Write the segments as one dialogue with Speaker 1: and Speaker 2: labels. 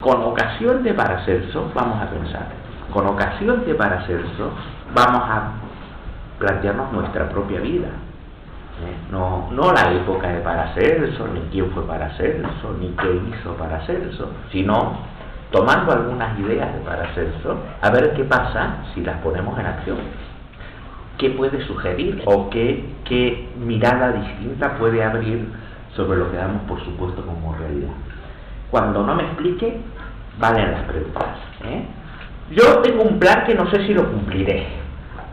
Speaker 1: con ocasión de Paracelso, vamos a pensar, con ocasión de Paracelso, vamos a plantearnos nuestra propia vida. No la época de Paracelso, ni quién fue Paracelso, ni qué hizo Paracelso, sino tomando algunas ideas de Paracelso, a ver qué pasa si las ponemos en acción. ¿Qué puede sugerir o qué mirada distinta puede abrir sobre lo que damos por supuesto como realidad? Cuando no me explique, valen las preguntas. Yo tengo un plan que no sé si lo cumpliré.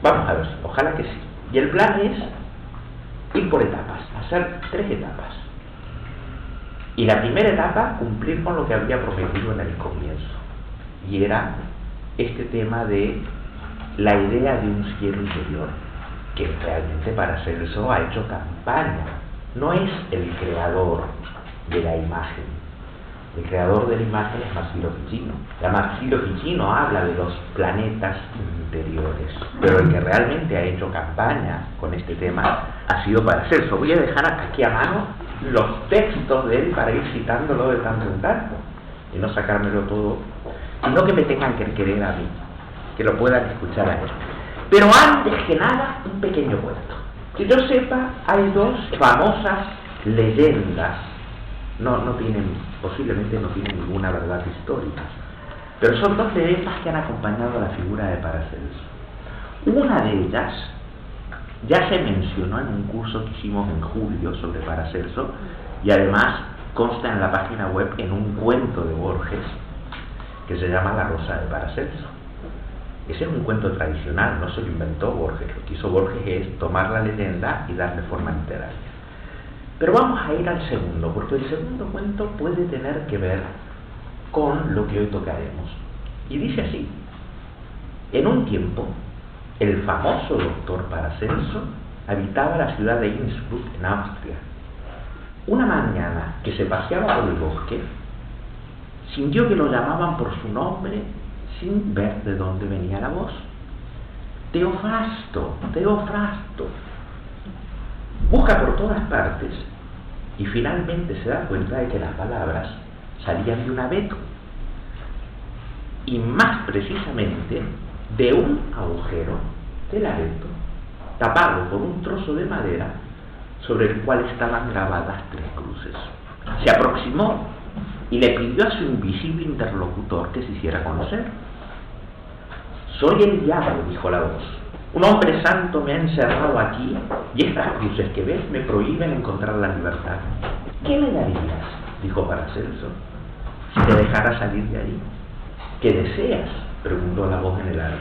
Speaker 1: Vamos a ver, ojalá que sí. Y el plan es ir por etapas, hacer 3 etapas. Y la primera etapa, cumplir con lo que había prometido en el comienzo. Y era este tema de la idea de un cielo interior, que realmente Paracelso ha hecho campaña. No es el creador de la imagen. El creador de la imagen es Marsilio Ficino. Marsilio Ficino habla de los planetas interiores, pero el que realmente ha hecho campaña con este tema ha sido Paracelso. Voy a dejar aquí a mano los textos de él para ir citándolo de tanto en tanto y no sacármelo todo, sino que me tengan que querer a mí, que lo puedan escuchar a él. Pero antes que nada, un pequeño cuento. Que yo sepa, hay 2 famosas leyendas. Posiblemente no tienen ninguna verdad histórica, pero son 2 leyendas que han acompañado a la figura de Paracelso. Una de ellas ya se mencionó en un curso que hicimos en julio sobre Paracelso, y además consta en la página web en un cuento de Borges que se llama La Rosa de Paracelso. Ese es un cuento tradicional, no se lo inventó Borges. Lo que hizo Borges es tomar la leyenda y darle forma literaria. Pero vamos a ir al segundo, porque el segundo cuento puede tener que ver con lo que hoy tocaremos. Y dice así: en un tiempo, el famoso doctor Paracelso habitaba la ciudad de Innsbruck, en Austria. Una mañana que se paseaba por el bosque, sintió que lo llamaban por su nombre sin ver de dónde venía la voz. Teofrasto, Teofrasto. Busca por todas partes y finalmente se da cuenta de que las palabras salían de un abeto, y más precisamente de un agujero del abeto tapado por un trozo de madera sobre el cual estaban grabadas 3 cruces. Se aproximó y le pidió a su invisible interlocutor que se hiciera conocer. «Soy el diablo», dijo la voz. «Un hombre santo me ha encerrado aquí y estas cruces que ves me prohíben encontrar la libertad». «¿Qué me darías?», dijo Paracelso, «si te dejara salir de ahí». «¿Qué deseas?», preguntó la voz en el aire.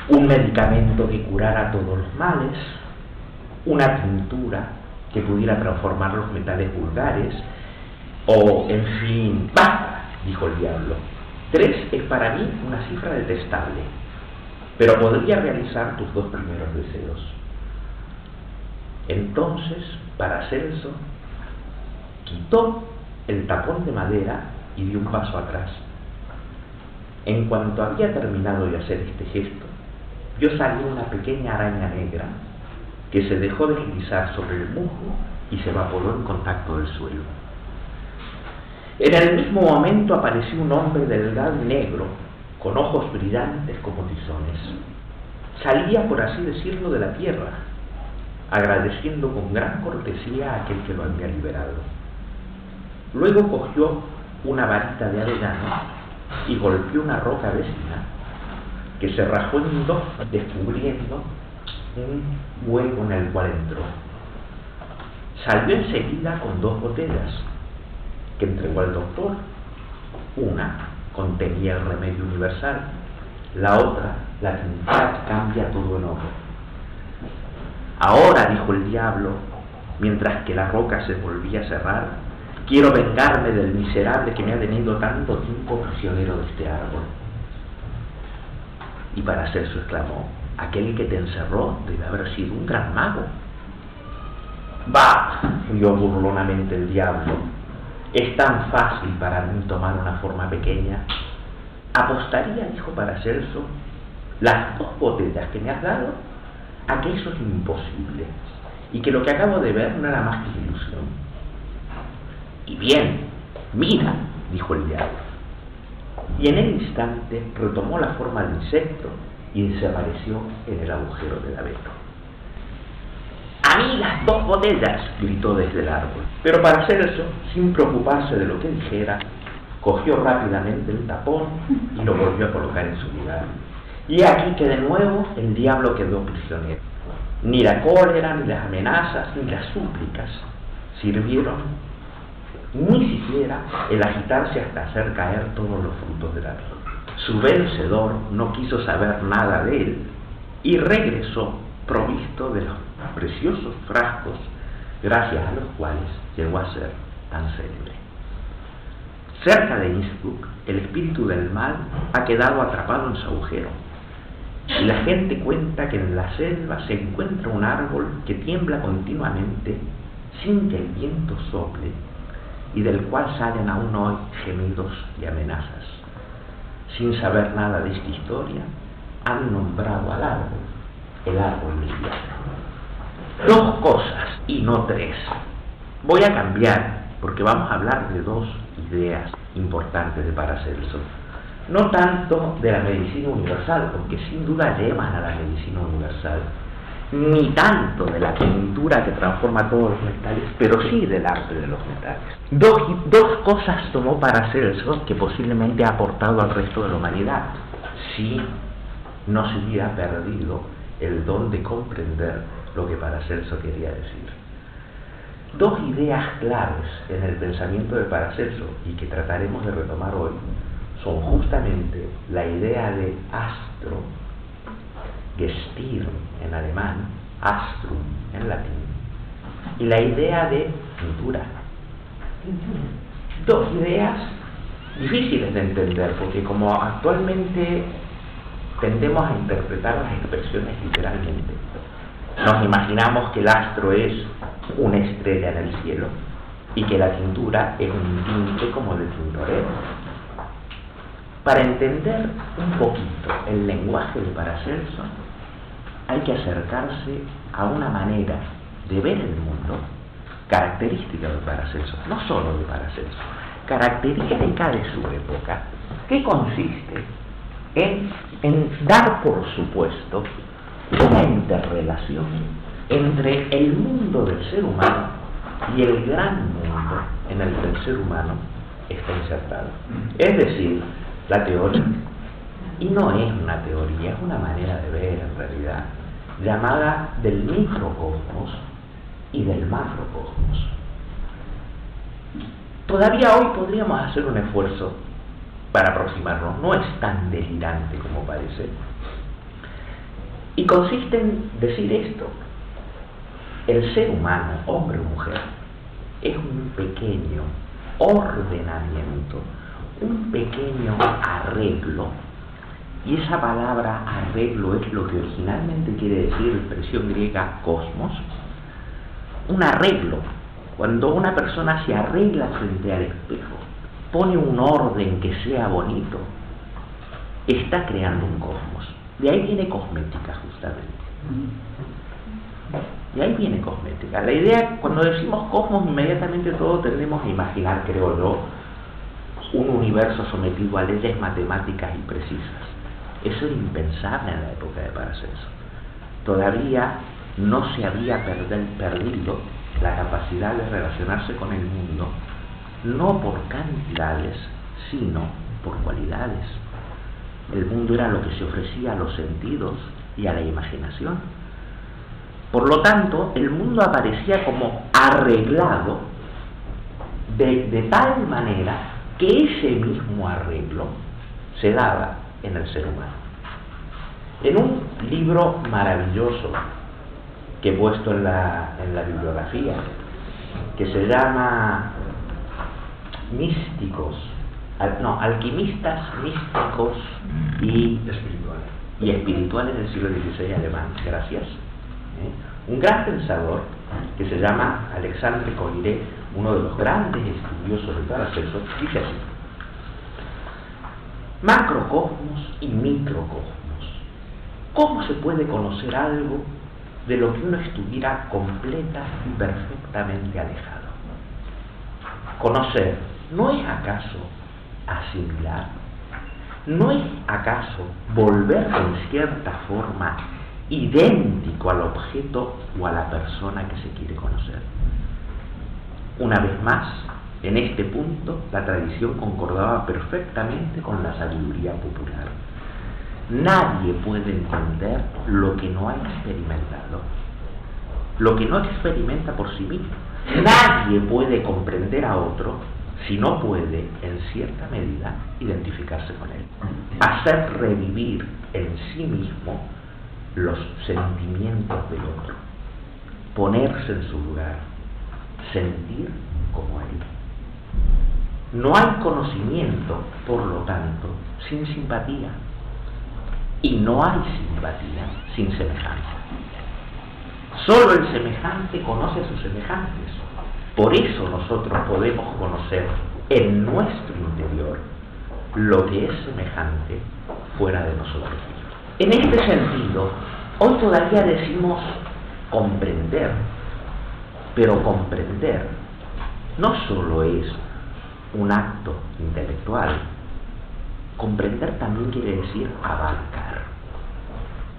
Speaker 1: «Un medicamento que curara todos los males, una tintura que pudiera transformar los metales vulgares, o, en fin...». «Basta», dijo el diablo. «3 es para mí una cifra detestable, pero podría realizar tus 2 primeros deseos». Entonces Paracelso quitó el tapón de madera y dio un paso atrás. En cuanto había terminado de hacer este gesto, vio salir una pequeña araña negra que se dejó deslizar sobre el musgo y se evaporó en contacto del suelo. En el mismo momento apareció un hombre delgado y negro, con ojos brillantes como tizones. Salía, por así decirlo, de la tierra, agradeciendo con gran cortesía a aquel que lo había liberado. Luego cogió una varita de avellano y golpeó una roca vecina, que se rajó en 2, descubriendo un hueco en el cual entró. Salió enseguida con 2 botellas, que entregó al doctor. Una contenía el remedio universal, la otra la tintura que cambia todo en oro. «Ahora», dijo el diablo, mientras que la roca se volvía a cerrar, «quiero vengarme del miserable que me ha tenido tanto tiempo prisionero de este árbol». Y Paracelso exclamó: «Aquel que te encerró debe haber sido un gran mago». «Bah», rió burlonamente el diablo, «es tan fácil para mí tomar una forma pequeña. Apostaría», dijo Paracelso, «las 2 botellas que me has dado a que eso es imposible y que lo que acabo de ver no era más que ilusión». «Y bien, mira», dijo el diablo. y en el instante retomó la forma de insecto y desapareció en el agujero del abeto. ¡A mí las 2 botellas!, gritó desde el árbol. Pero Paracelso, sin preocuparse de lo que dijera, cogió rápidamente el tapón y lo volvió a colocar en su lugar. Y aquí que de nuevo el diablo quedó prisionero. Ni la cólera, ni las amenazas, ni las súplicas sirvieron, ni siquiera el agitarse hasta hacer caer todos los frutos de la vida. Su vencedor no quiso saber nada de él y regresó provisto de los preciosos frascos gracias a los cuales llegó a ser tan célebre. Cerca de Innsbruck, el espíritu del mal ha quedado atrapado en su agujero, y la gente cuenta que en la selva se encuentra un árbol que tiembla continuamente sin que el viento sople y del cual salen aún hoy gemidos y amenazas. Sin saber nada de esta historia, han nombrado al árbol el árbol del diablo. 2 cosas y no 3. Voy a cambiar porque vamos a hablar de 2 ideas importantes de Paracelso. No tanto de la medicina universal, porque sin duda llevan a la medicina universal, ni tanto de la pintura que transforma todos los metales, pero sí del arte de los metales. Dos cosas tomó Paracelso que posiblemente ha aportado al resto de la humanidad, si no se hubiera perdido el don de comprender lo que Paracelso quería decir. 2 ideas claves en el pensamiento de Paracelso y que trataremos de retomar hoy son justamente la idea de astro, Gestirn en alemán, astrum en latín, y la idea de pintura. 2 ideas difíciles de entender, porque como actualmente tendemos a interpretar las expresiones literalmente, nos imaginamos que el astro es una estrella en el cielo y que la tintura es un tinte como de tintorero. Para entender un poquito el lenguaje de Paracelso, hay que acercarse a una manera de ver el mundo característica de Paracelso, no solo de Paracelso, característica de su época, que consiste en dar por supuesto una interrelación entre el mundo del ser humano y el gran mundo en el que el ser humano está insertado. Es decir, la teoría, y no es una teoría, es una manera de ver en realidad, llamada del microcosmos y del macrocosmos. Todavía hoy podríamos hacer un esfuerzo para aproximarnos, no es tan delirante como parece, y consiste en decir esto: el ser humano, hombre o mujer, es un pequeño ordenamiento, un pequeño arreglo, y esa palabra arreglo es lo que originalmente quiere decir la expresión griega cosmos, un arreglo. Cuando una persona se arregla frente al espejo, pone un orden que sea bonito, está creando un cosmos. De ahí viene cosmética, justamente. Y ahí viene cosmética. La idea, cuando decimos cosmos, inmediatamente todos tendemos a imaginar, creo yo, un universo sometido a leyes matemáticas y precisas. Eso era impensable en la época de Paracelso. Todavía no se había perdido la capacidad de relacionarse con el mundo, no por cantidades, sino por cualidades. El mundo era lo que se ofrecía a los sentidos y a la imaginación. Por lo tanto, el mundo aparecía como arreglado de tal manera que ese mismo arreglo se daba en el ser humano. En un libro maravilloso que he puesto en la bibliografía, que se llama Alquimistas místicos y espirituales del siglo XVI alemán, gracias. Un gran pensador que se llama Alexandre Koyré, uno de los grandes estudiosos de Paracelso, dice así: macrocosmos y microcosmos. ¿Cómo se puede conocer algo de lo que uno estuviera completa y perfectamente alejado? Conocer, ¿no es acaso asimilar? ¿No es acaso volverse en cierta forma idéntico al objeto o a la persona que se quiere conocer? Una vez más, en este punto, la tradición concordaba perfectamente con la sabiduría popular. Nadie puede entender lo que no ha experimentado, lo que no experimenta por sí mismo. Nadie puede comprender a otro si no puede, en cierta medida, identificarse con él. Hacer revivir en sí mismo los sentimientos del otro, ponerse en su lugar, sentir como él. No hay conocimiento, por lo tanto, sin simpatía, y no hay simpatía sin semejanza. Solo el semejante conoce a sus semejantes. Por eso nosotros podemos conocer en nuestro interior lo que es semejante fuera de nosotros. En este sentido, hoy todavía decimos comprender, pero comprender no solo es un acto intelectual, comprender también quiere decir abarcar.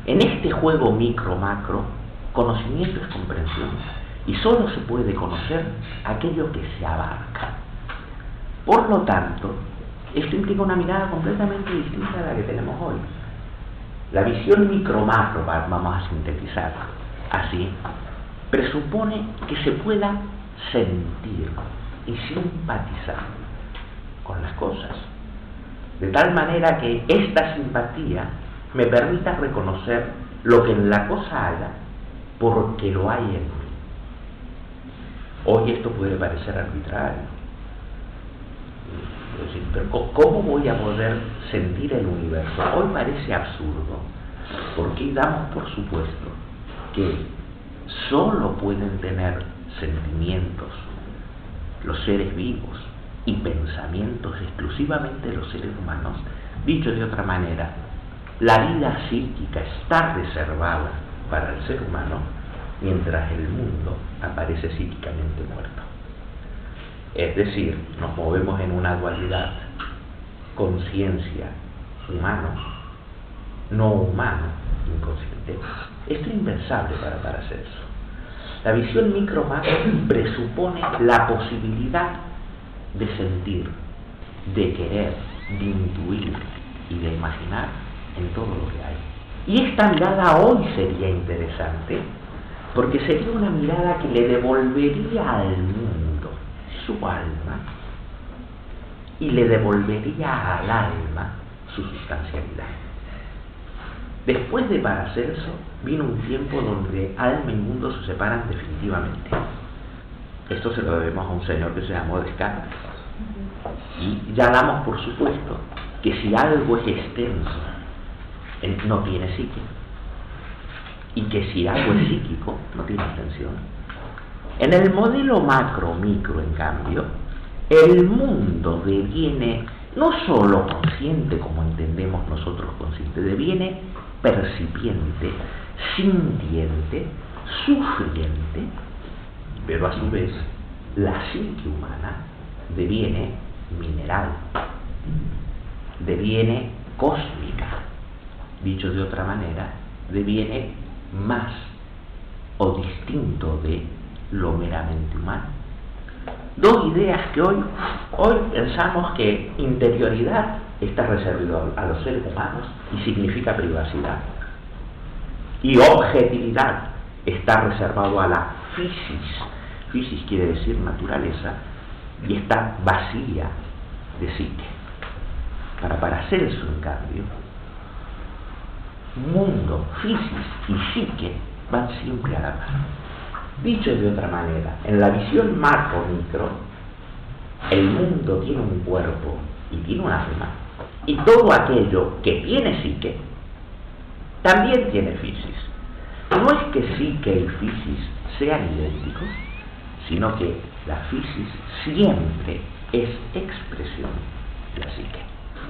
Speaker 1: En este juego micro-macro, conocimiento es comprensión, y solo se puede conocer aquello que se abarca. Por lo tanto, esto implica una mirada completamente distinta a la que tenemos hoy. La visión micro-macro, vamos a sintetizar así, presupone que se pueda sentir y simpatizar con las cosas, de tal manera que esta simpatía me permita reconocer lo que en la cosa haya porque lo hay en mí. Hoy esto puede parecer arbitrario. Es decir, pero ¿cómo voy a poder sentir el universo? Hoy parece absurdo, porque damos por supuesto que solo pueden tener sentimientos los seres vivos y pensamientos exclusivamente los seres humanos. Dicho de otra manera, la vida psíquica está reservada para el ser humano, mientras el mundo aparece psíquicamente muerto. Es decir, nos movemos en una dualidad: conciencia, humano; no humano, inconsciente. Esto es impensable para Paracelso. La visión micro-macro presupone la posibilidad de sentir, de querer, de intuir y de imaginar en todo lo que hay. Y esta mirada hoy sería interesante, porque sería una mirada que le devolvería al mundo su alma y le devolvería al alma su sustancialidad. Después de Paracelso vino un tiempo donde alma y mundo se separan definitivamente. Esto se lo debemos a un señor que se llamó Descartes. Y ya damos por supuesto que si algo es extenso, no tiene psique, y que si algo es psíquico, no tiene extensión. En el modelo macro-micro, en cambio, el mundo deviene no solo consciente, como entendemos nosotros consciente, deviene percipiente, sintiente, sufriente, pero a su vez la psique humana deviene mineral, deviene cósmica. Dicho de otra manera, deviene más o distinto de lo meramente humano. Dos ideas que hoy pensamos que interioridad está reservado a los seres humanos y significa privacidad, y objetividad está reservado a la physis. Physis quiere decir naturaleza, y está vacía de psique. Para Paracelso, en cambio, mundo, physis y psique van siempre a la mano. Dicho de otra manera, en la visión macro-micro, el mundo tiene un cuerpo y tiene un alma, y todo aquello que tiene psique también tiene physis. No es que psique y physis sean idénticos, sino que la physis siempre es expresión de la psique.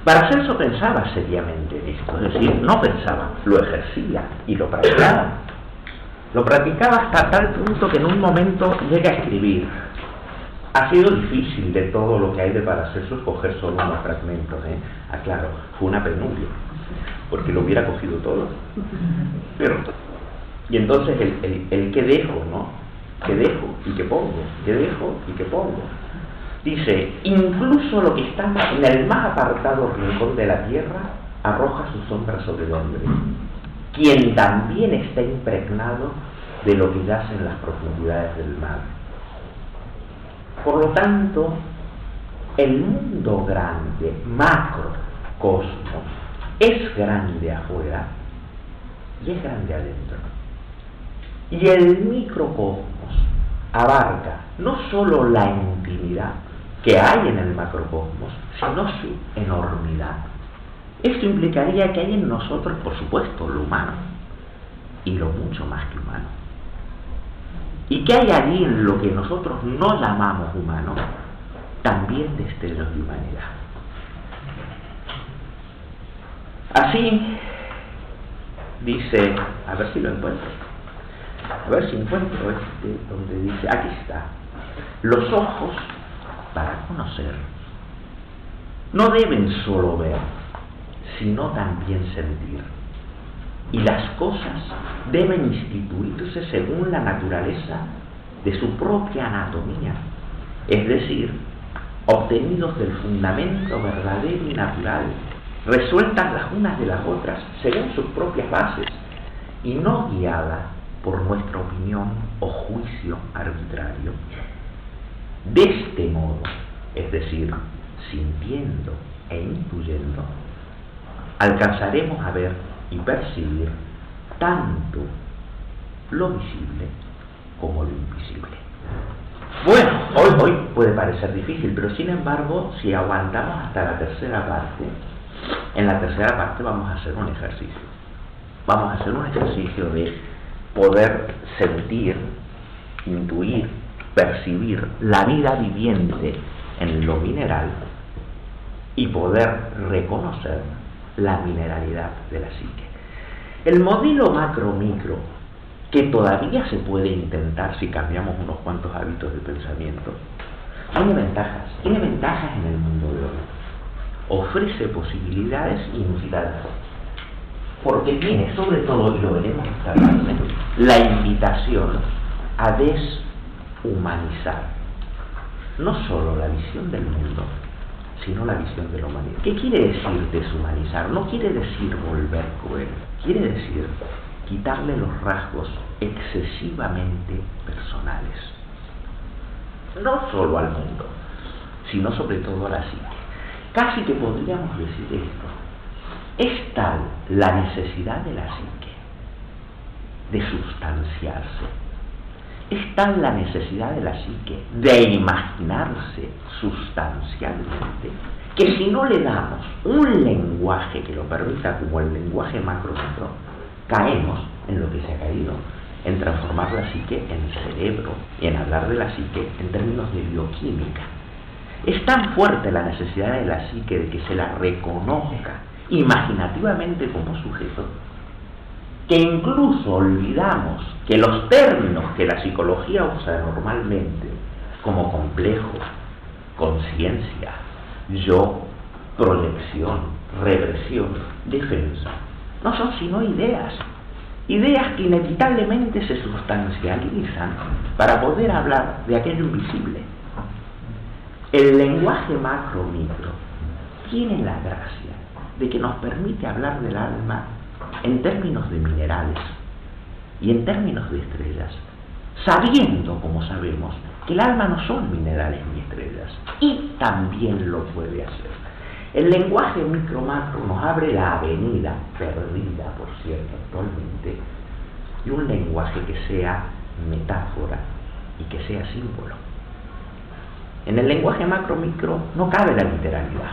Speaker 1: Paracelso pensaba seriamente en esto, es decir, no pensaba, lo ejercía y lo practicaba. Lo practicaba hasta tal punto que en un momento llega a escribir: Ha sido difícil de todo lo que hay de Paracelso escoger solo unos fragmentos, ¿eh? Claro, fue una penuria, porque lo hubiera cogido todo. Pero, y entonces el que dejo, ¿no? Que dejo y que pongo, que dejo y que pongo. Dice, incluso lo que está en el más apartado rincón de la tierra arroja su sombra sobre el hombre, quien también está impregnado de lo que yace en las profundidades del mar. Por lo tanto, el mundo grande, macrocosmos, es grande afuera y es grande adentro. Y el microcosmos abarca no solo la intimidad que hay en el macrocosmos, sino su enormidad. Esto implicaría que hay en nosotros, por supuesto, lo humano, y lo mucho más que humano. Y que hay allí en lo que nosotros no llamamos humano, también destellos de humanidad. Así, dice, a ver si lo encuentro, donde dice, aquí está, los ojos, para conocer, no deben solo ver, sino también sentir. Y las cosas deben instituirse según la naturaleza de su propia anatomía, es decir, obtenidos del fundamento verdadero y natural, resueltas las unas de las otras según sus propias bases, y no guiadas por nuestra opinión o juicio arbitrario. De este modo, es decir, sintiendo e intuyendo, alcanzaremos a ver y percibir tanto lo visible como lo invisible. Bueno, hoy puede parecer difícil, pero sin embargo, si aguantamos hasta la tercera parte, en la tercera parte vamos a hacer un ejercicio. Vamos a hacer un ejercicio de poder sentir, intuir, percibir la vida viviente en lo mineral y poder reconocer la mineralidad de la psique. El modelo macro-micro, que todavía se puede intentar si cambiamos unos cuantos hábitos de pensamiento, tiene ventajas en el mundo de hoy. Ofrece posibilidades inusitadas, porque tiene sobre todo, y lo veremos esta tarde, la invitación a deshumanizar no solo la visión del mundo, sino la visión de la humanidad. ¿Qué quiere decir deshumanizar? No quiere decir volver cruel, quiere decir quitarle los rasgos excesivamente personales, no solo al mundo, sino sobre todo a la psique. Casi que podríamos decir esto: es tal la necesidad de la psique de sustanciarse, es tal la necesidad de la psique de imaginarse sustancialmente, que si no le damos un lenguaje que lo permita, como el lenguaje macro-micro, caemos en lo que se ha caído, en transformar la psique en cerebro y en hablar de la psique en términos de bioquímica. Es tan fuerte la necesidad de la psique de que se la reconozca imaginativamente como sujeto, que incluso olvidamos que los términos que la psicología usa normalmente, como complejo, conciencia, yo, proyección, regresión, defensa, no son sino ideas que inevitablemente se sustancializan para poder hablar de aquello invisible. El lenguaje macro-micro tiene la gracia de que nos permite hablar del alma en términos de minerales y en términos de estrellas, sabiendo, como sabemos, que el alma no son minerales ni estrellas, y también lo puede hacer. El lenguaje micro-macro nos abre la avenida, perdida por cierto actualmente, y un lenguaje que sea metáfora y que sea símbolo. En el lenguaje macro-micro no cabe la literalidad.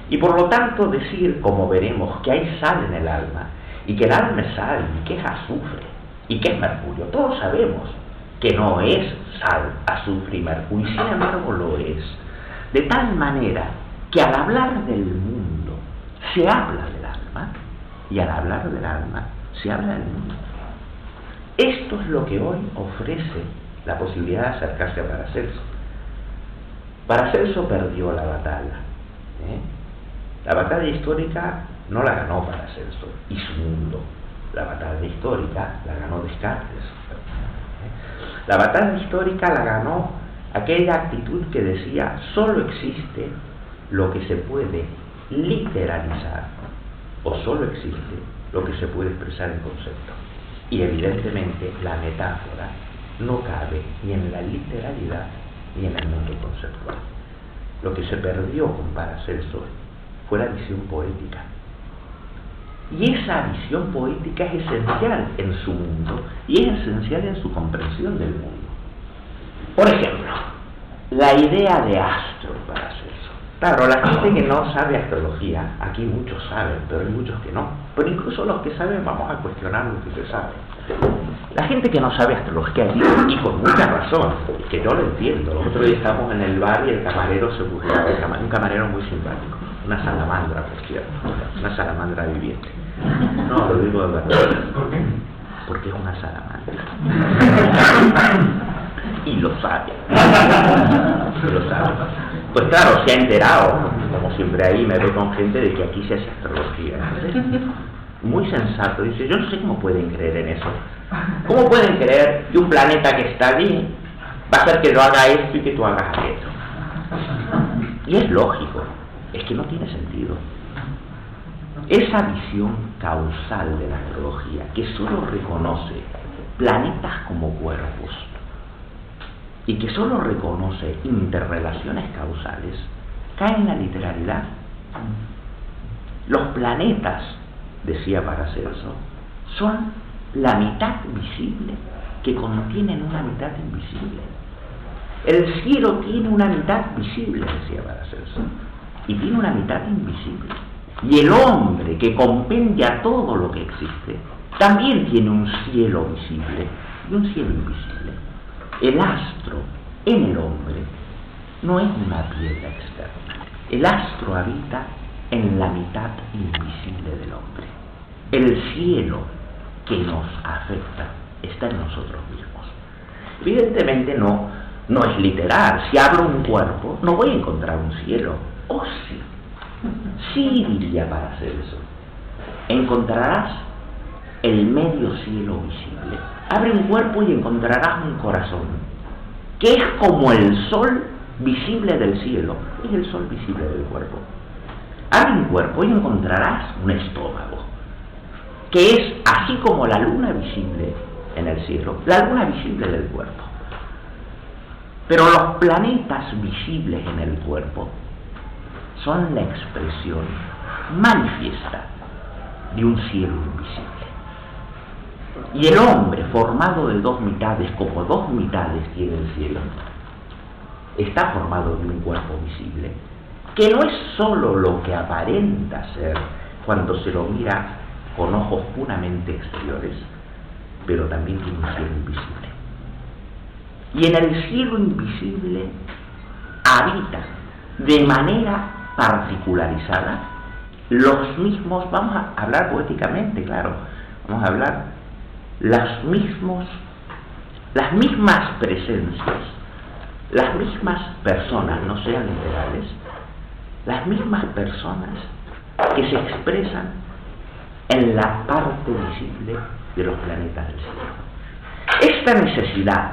Speaker 1: Y por lo tanto decir, como veremos, que hay sal en el alma, y que el alma es sal, y que es azufre, y que es mercurio, todos sabemos que no es sal, azufre y mercurio, y sin embargo lo es. De tal manera que al hablar del mundo se habla del alma, y al hablar del alma se habla del mundo. Esto es lo que hoy ofrece la posibilidad de acercarse a Paracelso. Paracelso perdió la batalla. La batalla histórica no la ganó Paracelso y su mundo. La batalla histórica la ganó Descartes. La batalla histórica la ganó aquella actitud que decía: solo existe lo que se puede literalizar, o solo existe lo que se puede expresar en concepto. Y evidentemente la metáfora no cabe ni en la literalidad ni en el mundo conceptual. Lo que se perdió con Paracelso fue la visión poética. Y esa visión poética es esencial en su mundo y es esencial en su comprensión del mundo. Por ejemplo, la idea de astro Paracelso. Claro, la gente que no sabe astrología, aquí muchos saben, pero hay muchos que no. Pero incluso los que saben, vamos a cuestionar lo que se sabe. La gente que no sabe astrología, y con mucha razón, que yo lo entiendo. El otro día estábamos en el bar y el camarero se burlaba, un camarero muy simpático, una salamandra, por cierto, una salamandra viviente. No, lo digo de verdad.
Speaker 2: ¿Por qué?
Speaker 1: Porque es una salamandra. Y lo sabe. Lo sabe. Pues claro, se ha enterado, como siempre ahí me veo con gente de que aquí se hace astrología. Muy sensato, dice: yo no sé cómo pueden creer en eso. ¿Cómo pueden creer que un planeta que está allí va a hacer que lo haga esto y que tú hagas aquello? Y es lógico, es que no tiene sentido. Esa visión causal de la astrología, que solo reconoce planetas como cuerpos y que solo reconoce interrelaciones causales, cae en la literalidad. Los planetas, decía Paracelso, son la mitad visible que contienen una mitad invisible. El cielo tiene una mitad visible, decía Paracelso, y tiene una mitad invisible. Y el hombre, que compendia todo lo que existe, también tiene un cielo visible y un cielo invisible. El astro en el hombre no es una piedra externa. El astro habita en la mitad invisible del hombre. El cielo que nos afecta está en nosotros mismos. Evidentemente no es literal. Si abro un cuerpo, no voy a encontrar un cielo. Oh, sí. Sí, diría Paracelso. Encontrarás el medio cielo visible. Abre un cuerpo y encontrarás un corazón, que es como el sol visible del cielo, es el sol visible del cuerpo. Abre un cuerpo y encontrarás un estómago, que es así como la luna visible en el cielo, la luna visible del cuerpo. Pero los planetas visibles en el cuerpo son la expresión manifiesta de un cielo invisible. Y el hombre, formado de dos mitades, como dos mitades tiene el cielo, está formado de un cuerpo visible, que no es sólo lo que aparenta ser cuando se lo mira con ojos puramente exteriores, pero también tiene un cielo invisible. Y en el cielo invisible habita de manera particularizada los mismos, vamos a hablar poéticamente, claro, vamos a hablar las mismas presencias, las mismas personas, no sean literales, las mismas personas que se expresan en la parte visible de los planetas del cielo. Esta necesidad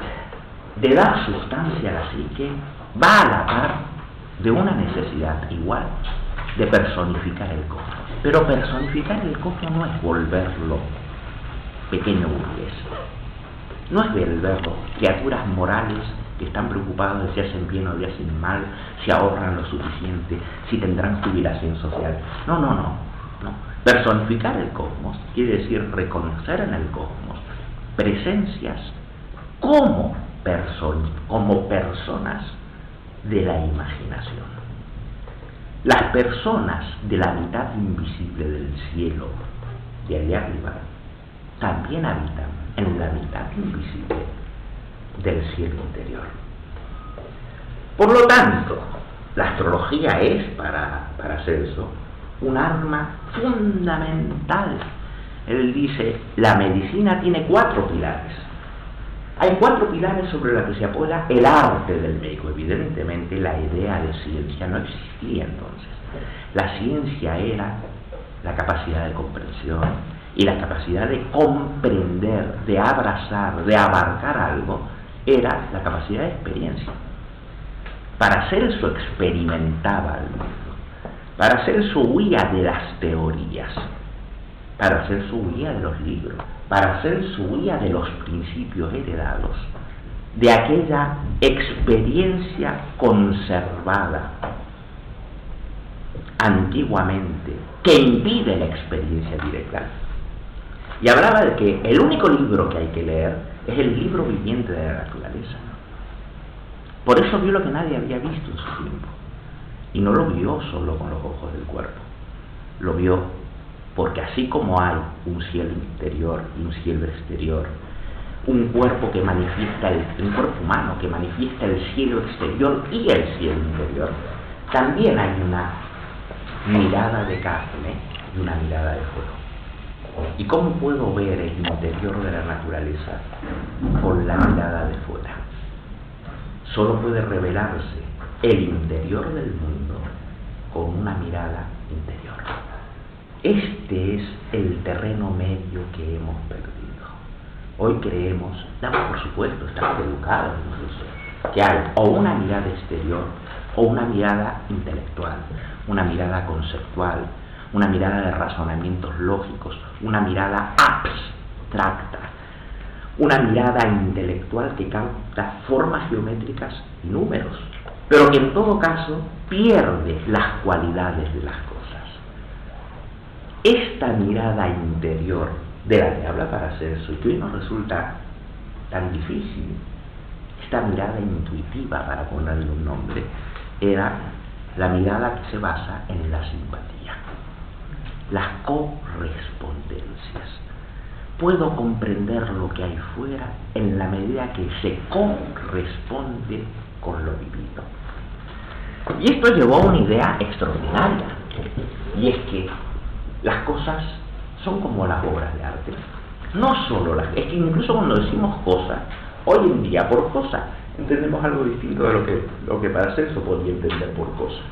Speaker 1: de dar sustancia a la psique va a la par de una necesidad igual de personificar el cosmos. Pero personificar el cosmos no es volverlo pequeño burgués, no es volverlo criaturas morales que están preocupados de si hacen bien o de si hacen mal, si ahorran lo suficiente, si tendrán jubilación social. No. Personificar el cosmos quiere decir reconocer en el cosmos presencias como personas de la imaginación. Las personas de la mitad invisible del cielo, de allá arriba, también habitan en la mitad invisible del cielo interior. Por lo tanto, la astrología es para Paracelso un arma fundamental. Él dice: la medicina tiene 4 pilares. Hay 4 pilares sobre los que se apoya el arte del médico. Evidentemente la idea de ciencia no existía entonces. La ciencia era la capacidad de comprensión y la capacidad de comprender, de abrazar, de abarcar algo, era la capacidad de experiencia. Paracelso experimentaba el mundo. Paracelso huía de las teorías. Paracelso huía de los libros. Paracelso huía de los principios heredados, de aquella experiencia conservada antiguamente que impide la experiencia directa. Y hablaba de que el único libro que hay que leer es el libro viviente de la naturaleza. Por eso vio lo que nadie había visto en su tiempo. Y no lo vio solo con los ojos del cuerpo. Lo vio porque así como hay un cielo interior y un cielo exterior, un cuerpo que manifiesta, un cuerpo humano que manifiesta el cielo exterior y el cielo interior, también hay una mirada de carne y una mirada de fuego. ¿Y cómo puedo ver el interior de la naturaleza con la mirada de fuera? Solo puede revelarse el interior del mundo con una mirada interior. Este es el terreno medio que hemos perdido. Hoy creemos, estamos por supuesto, estamos educados incluso, que hay o una mirada exterior o una mirada intelectual, una mirada conceptual, una mirada de razonamientos lógicos, una mirada abstracta, una mirada intelectual que capta formas geométricas y números, pero que en todo caso pierde las cualidades de las cosas. Esta mirada interior de la que habla Paracelso y que hoy nos resulta tan difícil, esta mirada intuitiva, para ponerle un nombre, era la mirada que se basa en la simpatía, las correspondencias. Puedo comprender lo que hay fuera en la medida que se corresponde con lo vivido. Y esto llevó a una idea extraordinaria, y es que las cosas son como las obras de arte. No solo las... Es que incluso cuando decimos cosas, hoy en día por cosa, entendemos algo distinto de lo que Paracelso podía entender por cosa.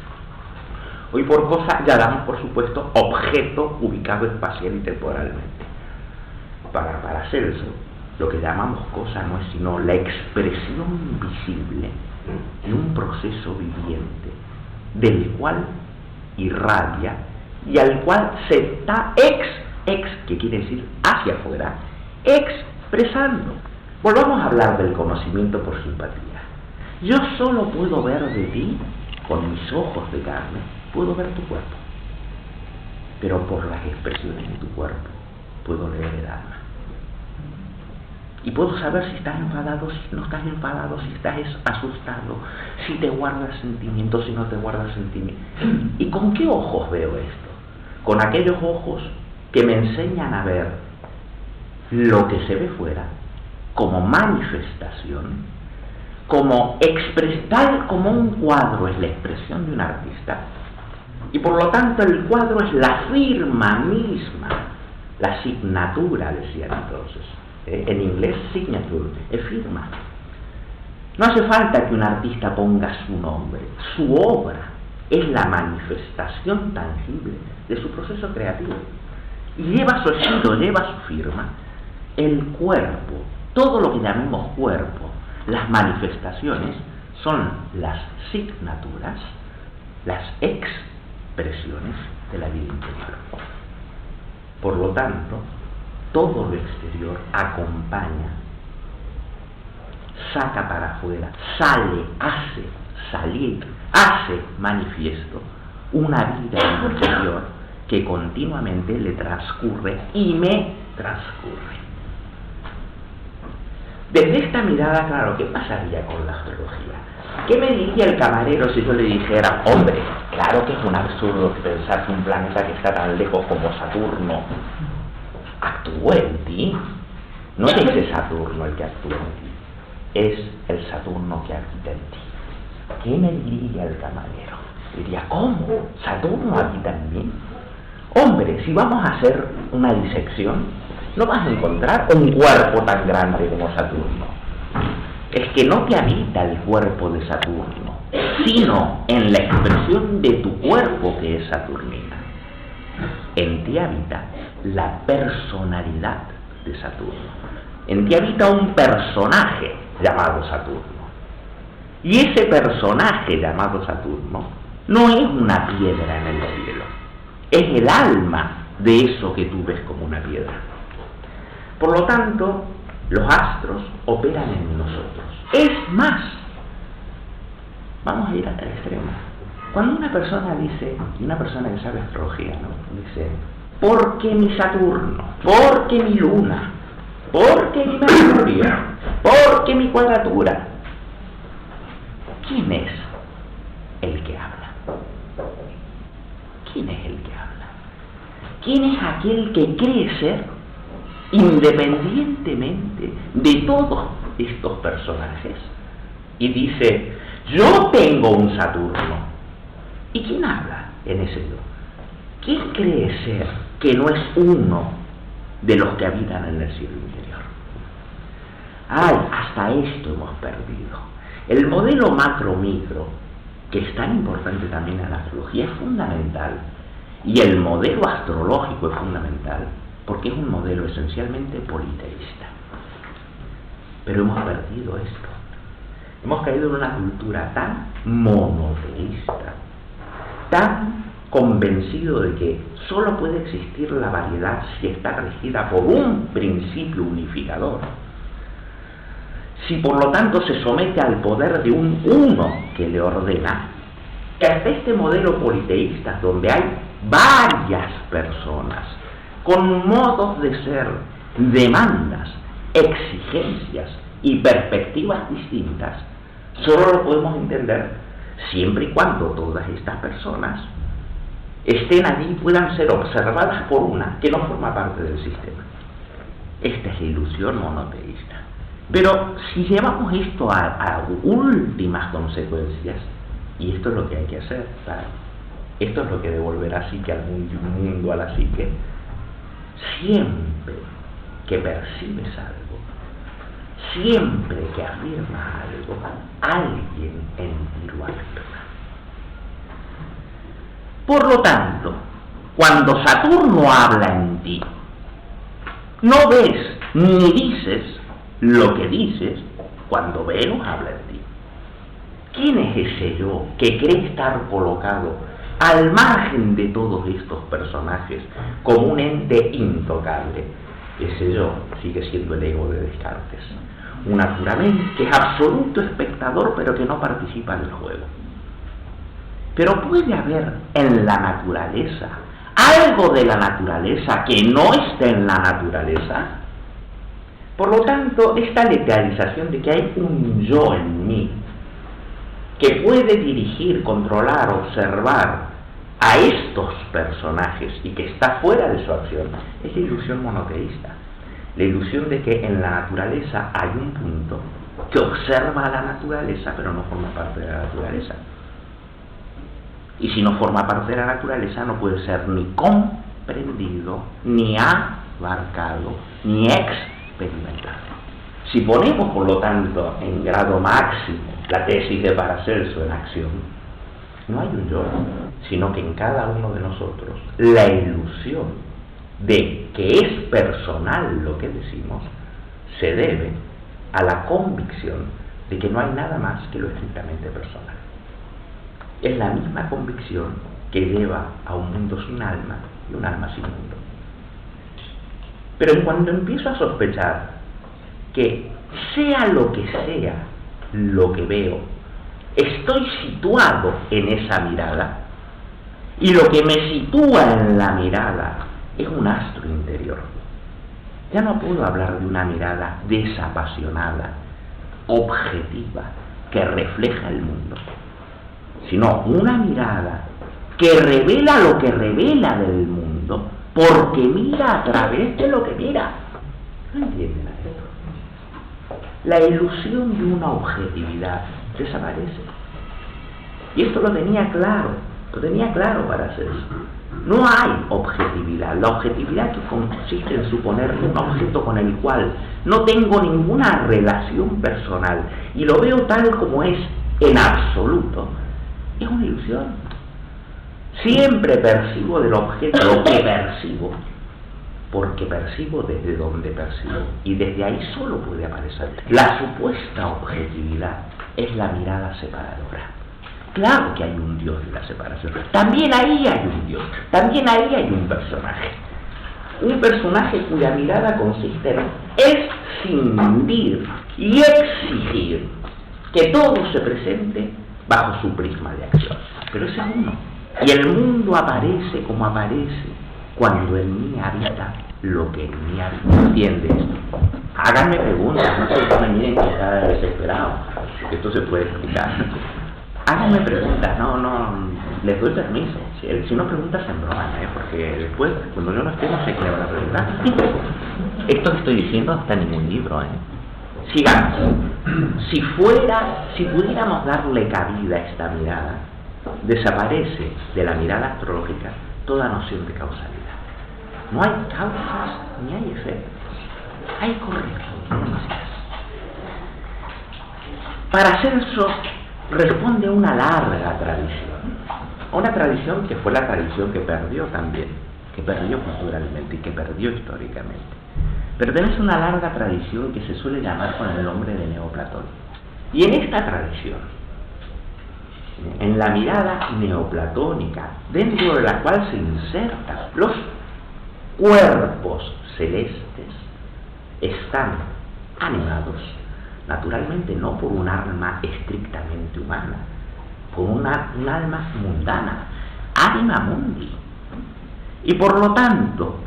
Speaker 1: Hoy por cosa ya damos, por supuesto, objeto ubicado espacial y temporalmente. Para Paracelso, lo que llamamos cosa no es sino la expresión visible de un proceso viviente, del cual irradia y al cual se está que quiere decir hacia afuera, expresando. Volvamos a hablar del conocimiento por simpatía. Yo solo puedo ver de ti, con mis ojos de carne, puedo ver tu cuerpo, pero por las expresiones de tu cuerpo puedo leer el alma. Y puedo saber si estás enfadado, si no estás enfadado, si estás asustado, si te guardas sentimientos, si no te guardas sentimientos. ¿Y con qué ojos veo esto? Con aquellos ojos que me enseñan a ver lo que se ve fuera como manifestación, como tal como un cuadro es la expresión de un artista, y por lo tanto el cuadro es la firma misma, la signatura, decían entonces. En inglés, signature, es firma. No hace falta que un artista ponga su nombre, su obra es la manifestación tangible de su proceso creativo. Y lleva su estilo, lleva su firma. El cuerpo, todo lo que llamemos cuerpo, las manifestaciones, son las signaturas, las expresiones de la vida interior. Por lo tanto, todo lo exterior acompaña, saca para afuera, sale, hace salir, hace manifiesto una vida interior que continuamente le transcurre y me transcurre. Desde esta mirada, claro, ¿qué pasaría con la astrología? ¿Qué me diría el camarero si yo le dijera, hombre, claro que es un absurdo pensar que un planeta que está tan lejos como Saturno actúa en ti? No es ese Saturno el que actúa en ti, es el Saturno que habita en ti. ¿Qué me diría el camarero? Diría, ¿cómo? ¿Saturno habita en mí? Hombre, si vamos a hacer una disección, no vas a encontrar un cuerpo tan grande como Saturno. es que no te habita el cuerpo de Saturno, sino en la expresión de tu cuerpo que es saturnina. En ti habita la personalidad de Saturno. En ti habita un personaje llamado Saturno. Y ese personaje llamado Saturno no es una piedra en el cielo, es el alma de eso que tú ves como una piedra. Por lo tanto, los astros operan en nosotros. Es más, vamos a ir hasta el extremo. Cuando una persona dice, y una persona que sabe astrología, ¿no? Dice, porque mi Saturno, porque mi Luna, porque mi Mercurio, porque mi cuadratura. ¿Quién es el que habla? ¿Quién es el que habla? ¿Quién es aquel que cree ser, independientemente de todos estos personajes? Y dice, yo tengo un Saturno. ¿Y quién habla en ese yo? ¿Quién cree ser que no es uno de los que habitan en el cielo interior? Ay, hasta esto hemos perdido. El modelo macro-micro, que es tan importante también en la astrología, es fundamental. Y el modelo astrológico es fundamental, porque es un modelo esencialmente politeísta. Pero hemos perdido esto. Hemos caído en una cultura tan monoteísta, tan convencido de que solo puede existir la variedad si está regida por un principio unificador. Si por lo tanto se somete al poder de un uno que le ordena, que hasta este modelo politeísta, donde hay varias personas con modos de ser, demandas, exigencias y perspectivas distintas, solo lo podemos entender siempre y cuando todas estas personas estén allí y puedan ser observadas por una que no forma parte del sistema. Esta es la ilusión monoteísta. Pero si llevamos esto a últimas consecuencias, y esto es lo que hay que hacer, ¿sabes? Esto es lo que devolverá psique al mundo, a la psique. Siempre que percibes algo, siempre que afirmas algo, alguien en ti lo afirma. Por lo tanto, cuando Saturno habla en ti, no ves ni dices lo que dices cuando Venus habla en ti. ¿Quién es ese yo que cree estar colocado al margen de todos estos personajes como un ente intocable? Ese yo sigue siendo el ego de Descartes, un naturalmente que es absoluto espectador pero que no participa del juego. Pero puede haber en la naturaleza algo de la naturaleza que no esté en la naturaleza. Por lo tanto, esta literalización de que hay un yo en mí que puede dirigir, controlar, observar a estos personajes y que está fuera de su acción, es la ilusión monoteísta. La ilusión de que en la naturaleza hay un punto que observa a la naturaleza pero no forma parte de la naturaleza. Y si no forma parte de la naturaleza no puede ser ni comprendido, ni abarcado, ni experimentado. Si ponemos, por lo tanto, en grado máximo la tesis de Paracelso en acción, no hay un yo, sino que en cada uno de nosotros la ilusión de que es personal lo que decimos se debe a la convicción de que no hay nada más que lo estrictamente personal. Es la misma convicción que lleva a un mundo sin alma y un alma sin mundo. Pero en cuanto empiezo a sospechar que sea lo que veo, estoy situado en esa mirada, y lo que me sitúa en la mirada es un astro interior, ya no puedo hablar de una mirada desapasionada, objetiva, que refleja el mundo, sino una mirada que revela lo que revela del mundo, porque mira a través de lo que mira. ¿No entienden esto? La ilusión de una objetividad desaparece. Y esto lo tenía claro Lo tenía claro Paracelso. No hay objetividad. La objetividad que consiste en suponer un objeto con el cual no tengo ninguna relación personal y lo veo tal como es en absoluto, es una ilusión. Siempre percibo del objeto lo que percibo, porque percibo desde donde percibo, y desde ahí solo puede aparecer. La supuesta objetividad es la mirada separadora. Claro que hay un Dios de la separación. También ahí hay un Dios. También ahí hay un personaje. Un personaje cuya mirada consiste en escindir y exigir que todo se presente bajo su prisma de acción. Pero ese es uno. Y el mundo aparece como aparece cuando en mí habita lo que en mí habita. ¿Entiende esto? Háganme preguntas, no se me miren con cara de desesperado. Esto se puede explicar. Háganme preguntas, no, les doy permiso. Si no preguntas en broma, porque después, cuando yo no esté, no sé qué me van a preguntar. Esto que estoy diciendo no está en ningún libro, Sigamos. Si pudiéramos darle cabida a esta mirada, desaparece de la mirada astrológica toda noción de causalidad. No hay causas ni hay efectos. Hay correspondencias. Paracelso responde a una larga tradición. Una tradición que fue la tradición que perdió también, que perdió culturalmente y que perdió históricamente. Pertenece a una larga tradición que se suele llamar con el nombre de neoplatónico. Y en esta tradición, en la mirada neoplatónica, dentro de la cual se insertan los cuerpos celestes, están animados, naturalmente no por un alma estrictamente humana, por un alma mundana, anima mundi. Y por lo tanto,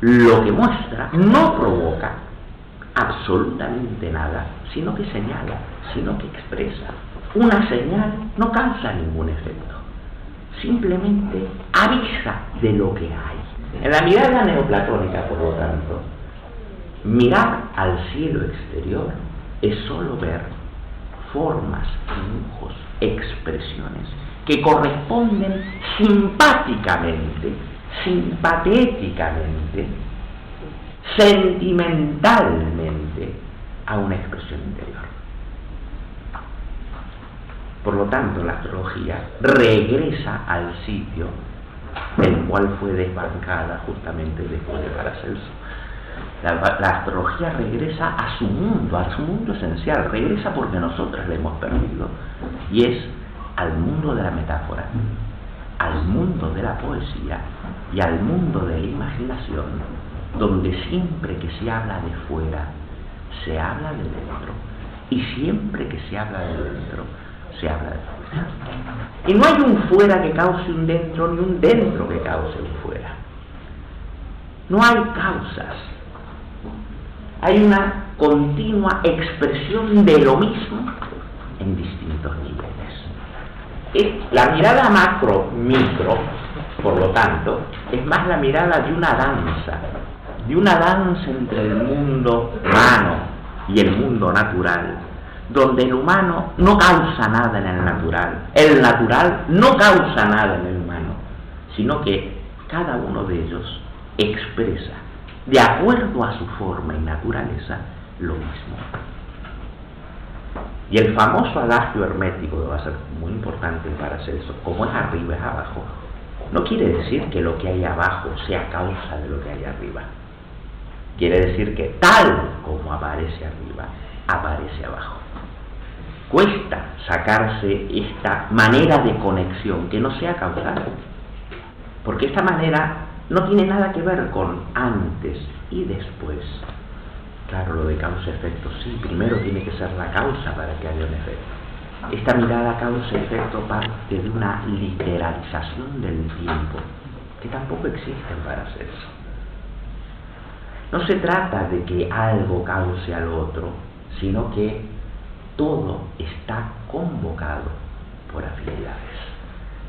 Speaker 1: lo que muestra no provoca absolutamente nada, sino que señala, sino que expresa. Una señal no causa ningún efecto, simplemente avisa de lo que hay. En la mirada neoplatónica, por lo tanto, mirar al cielo exterior es solo ver formas, dibujos, expresiones que corresponden simpáticamente, simpatéticamente, sentimentalmente a una expresión interior. Por lo tanto, la astrología regresa al sitio del cual fue desbancada justamente después de Paracelso. La astrología regresa a su mundo esencial, regresa porque nosotros la hemos perdido, y es al mundo de la metáfora, al mundo de la poesía y al mundo de la imaginación, donde siempre que se habla de fuera, se habla de dentro, y siempre que se habla de dentro, se habla de fuera. Y no hay un fuera que cause un dentro, ni un dentro que cause un fuera. No hay causas. Hay una continua expresión de lo mismo en distintos niveles. La mirada macro-micro, por lo tanto, es más la mirada de una danza entre el mundo humano y el mundo natural, donde el humano no causa nada en el natural no causa nada en el humano, sino que cada uno de ellos expresa, de acuerdo a su forma y naturaleza, lo mismo. Y el famoso adagio hermético, que va a ser muy importante para Paracelso, como es arriba es abajo, no quiere decir que lo que hay abajo sea causa de lo que hay arriba. Quiere decir que tal como aparece arriba, aparece abajo. Cuesta sacarse esta manera de conexión que no sea causal, porque esta manera no tiene nada que ver con antes y después. Claro, lo de causa-efecto sí, primero tiene que ser la causa para que haya un efecto. Esta mirada causa-efecto parte de una literalización del tiempo que tampoco existe en Paracelso. No se trata de que algo cause al otro, sino que todo está convocado por afinidades.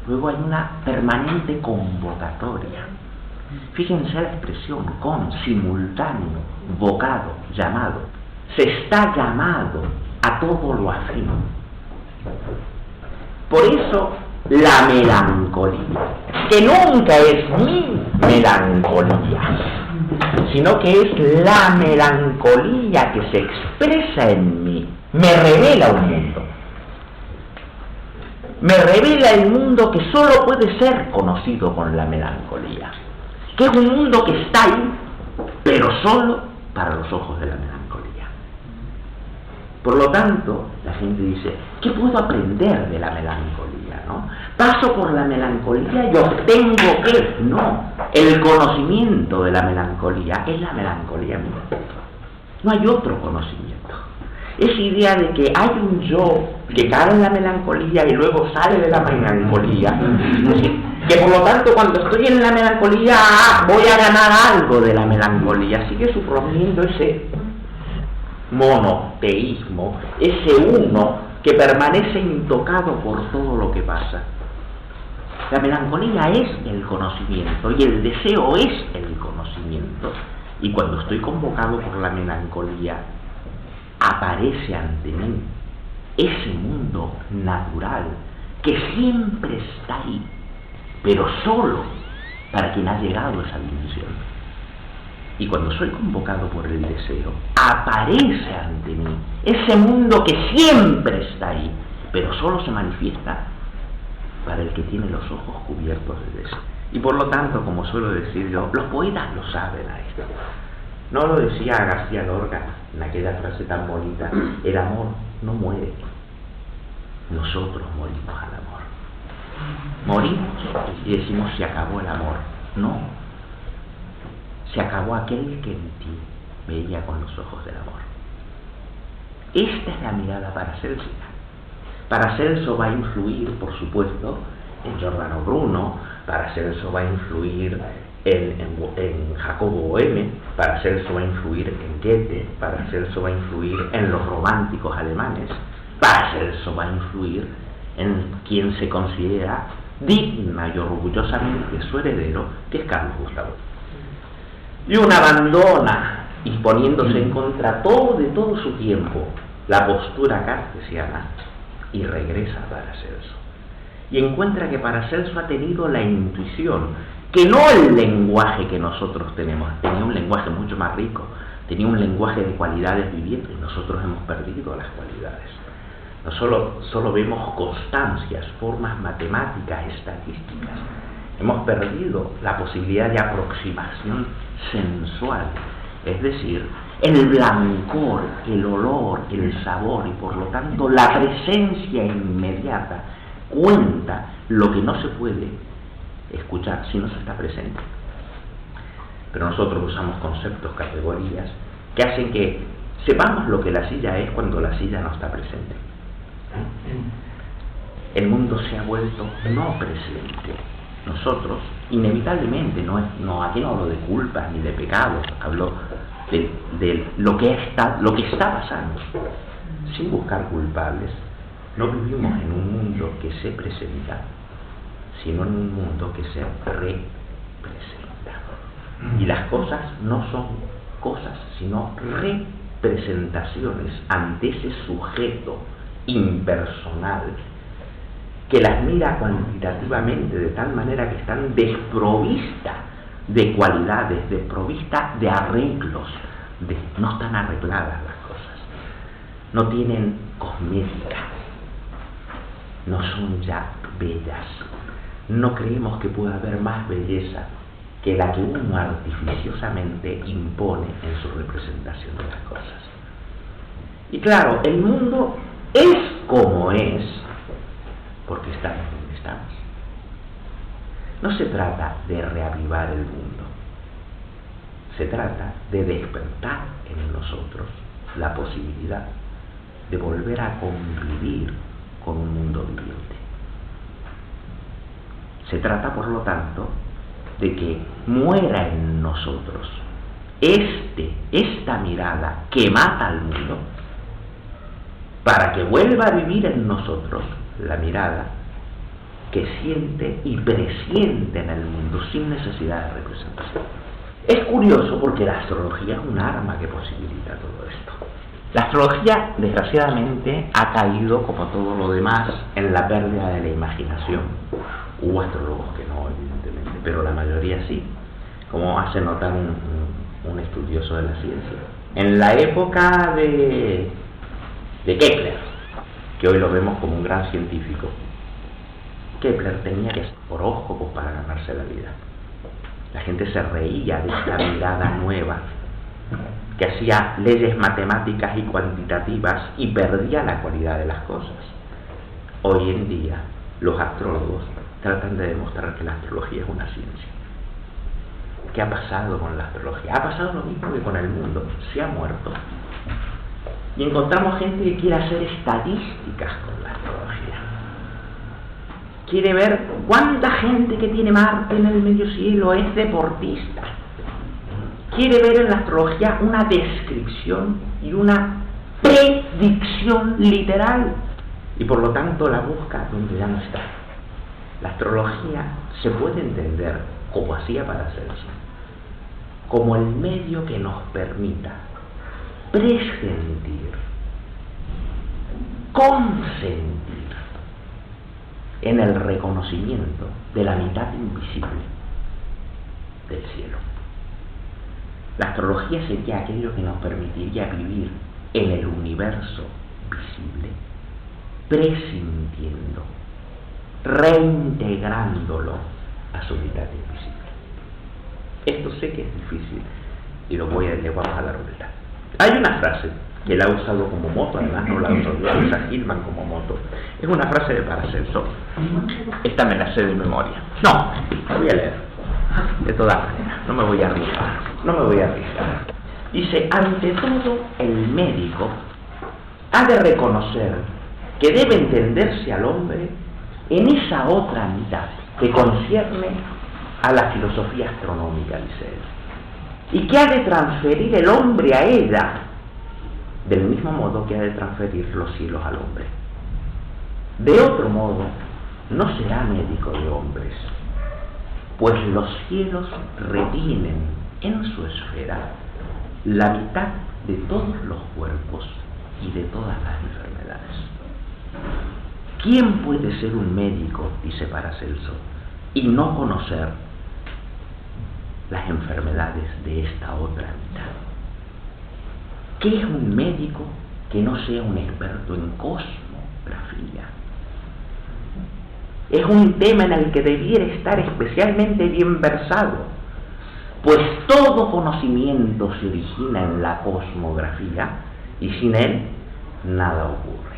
Speaker 1: Luego hay una permanente convocatoria. Fíjense la expresión con, simultáneo, vocado, llamado. Se está llamado a todo lo afín. Por eso la melancolía, que nunca es mi melancolía, sino que es la melancolía que se expresa en mí, me revela un mundo. Me revela el mundo que solo puede ser conocido con la melancolía, que es un mundo que está ahí, pero solo para los ojos de la melancolía. Por lo tanto, la gente dice, ¿qué puedo aprender de la melancolía? ¿No? Paso por la melancolía y obtengo ¿qué? No, el conocimiento de la melancolía es la melancolía misma. No hay otro conocimiento. Esa idea de que hay un yo que cae en la melancolía y luego sale de la melancolía, que por lo tanto cuando estoy en la melancolía voy a ganar algo de la melancolía, sigue suponiendo ese monoteísmo, ese uno que permanece intocado por todo lo que pasa. La melancolía es el conocimiento y el deseo es el conocimiento, y cuando estoy convocado por la melancolía aparece ante mí ese mundo natural que siempre está ahí, pero solo para quien ha llegado a esa dimensión. Y cuando soy convocado por el deseo, aparece ante mí ese mundo que siempre está ahí, pero solo se manifiesta para el que tiene los ojos cubiertos de deseo. Y por lo tanto, como suelo decir yo, los poetas lo saben a esto. No lo decía García Lorca en aquella frase tan bonita, el amor no muere, nosotros morimos al amor. Morimos y decimos se acabó el amor. No, se acabó aquel que en ti veía con los ojos del amor. Esta es la mirada paracelsiana. Paracelso va a influir, por supuesto, en Giordano Bruno, Paracelso va a influir en Jacobo Boehme, Paracelso va a influir en Goethe, Paracelso va a influir en los románticos alemanes, Paracelso va a influir en quien se considera digna y orgullosamente su heredero, que es Carlos Gustavo. Y uno abandona, y poniéndose en contra de todo su tiempo, la postura cartesiana, y regresa a Paracelso. Y encuentra que Paracelso ha tenido la intuición, que no el lenguaje que nosotros tenemos, tenía un lenguaje mucho más rico, tenía un lenguaje de cualidades vivientes, nosotros hemos perdido las cualidades. No solo vemos constancias, formas matemáticas, estadísticas, hemos perdido la posibilidad de aproximación sensual, es decir, el blancor, el olor, el sabor y por lo tanto la presencia inmediata cuenta lo que no se puede escuchar si no se está presente. Pero nosotros usamos conceptos, categorías que hacen que sepamos lo que la silla es cuando la silla no está presente. El mundo se ha vuelto no presente. Nosotros, inevitablemente, aquí no hablo de culpas ni de pecados, hablo de lo que está pasando. Sin buscar culpables, no vivimos en un mundo que se presenta, sino en un mundo que se representa. Y las cosas no son cosas, sino representaciones ante ese sujeto impersonal que las mira cuantitativamente de tal manera que están desprovistas de cualidades, desprovistas de arreglos, no están arregladas las cosas, no tienen cosmética, no son ya bellas. No creemos que pueda haber más belleza que la que uno artificiosamente impone en su representación de las cosas. Y claro, el mundo es como es porque estamos donde estamos. No se trata de reavivar el mundo, se trata de despertar en nosotros la posibilidad de volver a convivir con un mundo viviente. Se trata, por lo tanto, de que muera en nosotros esta mirada que mata al mundo, para que vuelva a vivir en nosotros la mirada que siente y presiente en el mundo sin necesidad de representación. Es curioso porque la astrología es un arma que posibilita todo esto. La astrología, desgraciadamente, ha caído, como todo lo demás, en la pérdida de la imaginación. Hubo astrólogos que no, evidentemente, pero la mayoría sí, como hace notar un estudioso de la ciencia. En la época de Kepler, que hoy lo vemos como un gran científico, Kepler tenía que hacer horóscopos para ganarse la vida. La gente se reía de esta mirada nueva, que hacía leyes matemáticas y cuantitativas y perdía la cualidad de las cosas. Hoy en día, los astrólogos tratan de demostrar que la astrología es una ciencia. ¿Qué ha pasado con la astrología? Ha pasado lo mismo que con el mundo, se ha muerto. Y encontramos gente que quiere hacer estadísticas con la astrología. Quiere ver cuánta gente que tiene Marte en el medio cielo es deportista. Quiere ver en la astrología una descripción y una predicción literal. Y por lo tanto la busca donde ya no está. La astrología se puede entender, como hacía Paracelso, como el medio que nos permita presentir, consentir en el reconocimiento de la mitad invisible del cielo. La astrología sería aquello que nos permitiría vivir en el universo visible, presintiendo, reintegrándolo a su mitad invisible. Esto sé que es difícil y le vamos a dar vuelta. Hay una frase que la ha usado como moto, además no la usa Hillman como moto. Es una frase de Paracelso. Esta me la sé de memoria. No, la voy a leer. De todas maneras, no me voy a arriesgar. Dice, ante todo, el médico ha de reconocer que debe entenderse al hombre en esa otra mitad que concierne a la filosofía astronómica, dice él, y que ha de transferir el hombre a ella del mismo modo que ha de transferir los cielos al hombre. De otro modo, no será médico de hombres, pues los cielos retienen en su esfera la mitad de todos los cuerpos y de todas las enfermedades. ¿Quién puede ser un médico, dice Paracelso, y no conocer las enfermedades de esta otra mitad? ¿Qué es un médico que no sea un experto en cosmografía? Es un tema en el que debiera estar especialmente bien versado, pues todo conocimiento se origina en la cosmografía y sin él nada ocurre.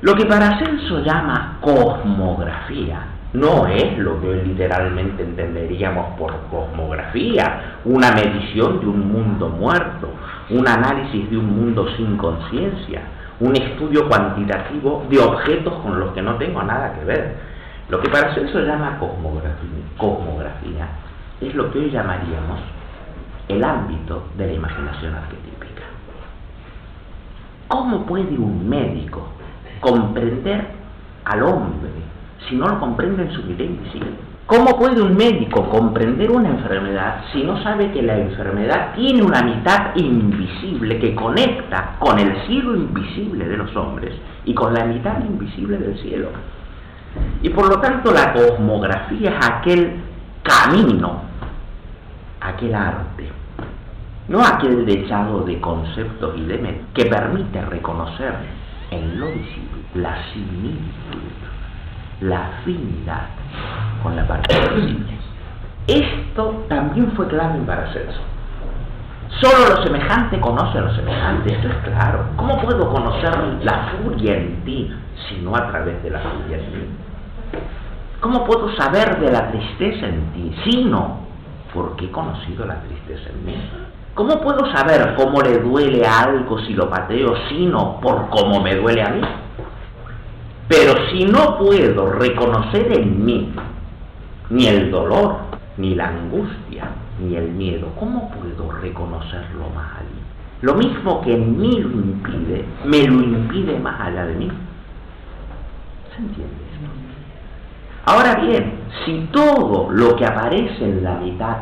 Speaker 1: Lo que Paracelso llama cosmografía no es lo que hoy literalmente entenderíamos por cosmografía, una medición de un mundo muerto, un análisis de un mundo sin conciencia, un estudio cuantitativo de objetos con los que no tengo nada que ver. Lo que Paracelso llama cosmografía es lo que hoy llamaríamos el ámbito de la imaginación arquetípica. ¿Cómo puede un médico comprender al hombre si no lo comprende en su vida invisible? ¿Cómo puede un médico comprender una enfermedad si no sabe que la enfermedad tiene una mitad invisible que conecta con el cielo invisible de los hombres y con la mitad invisible del cielo? Y por lo tanto la cosmografía es aquel camino, aquel arte, no aquel dechado de conceptos y de métodos que permite reconocer en lo visible la similitud, la afinidad con la parte visible. Esto también fue clave en Paracelso. Solo lo semejante conoce a lo semejante, esto es claro. ¿Cómo puedo conocer la furia en ti si no a través de la furia en mí? ¿Cómo puedo saber de la tristeza en ti si no porque he conocido la tristeza en mí? ¿Cómo puedo saber cómo le duele a algo si lo pateo sino por cómo me duele a mí? Pero si no puedo reconocer en mí ni el dolor, ni la angustia, ni el miedo, ¿cómo puedo reconocerlo más allí? Lo mismo que en mí lo impide, me lo impide más allá de mí. ¿Se entiende esto? Ahora bien, si todo lo que aparece en la mitad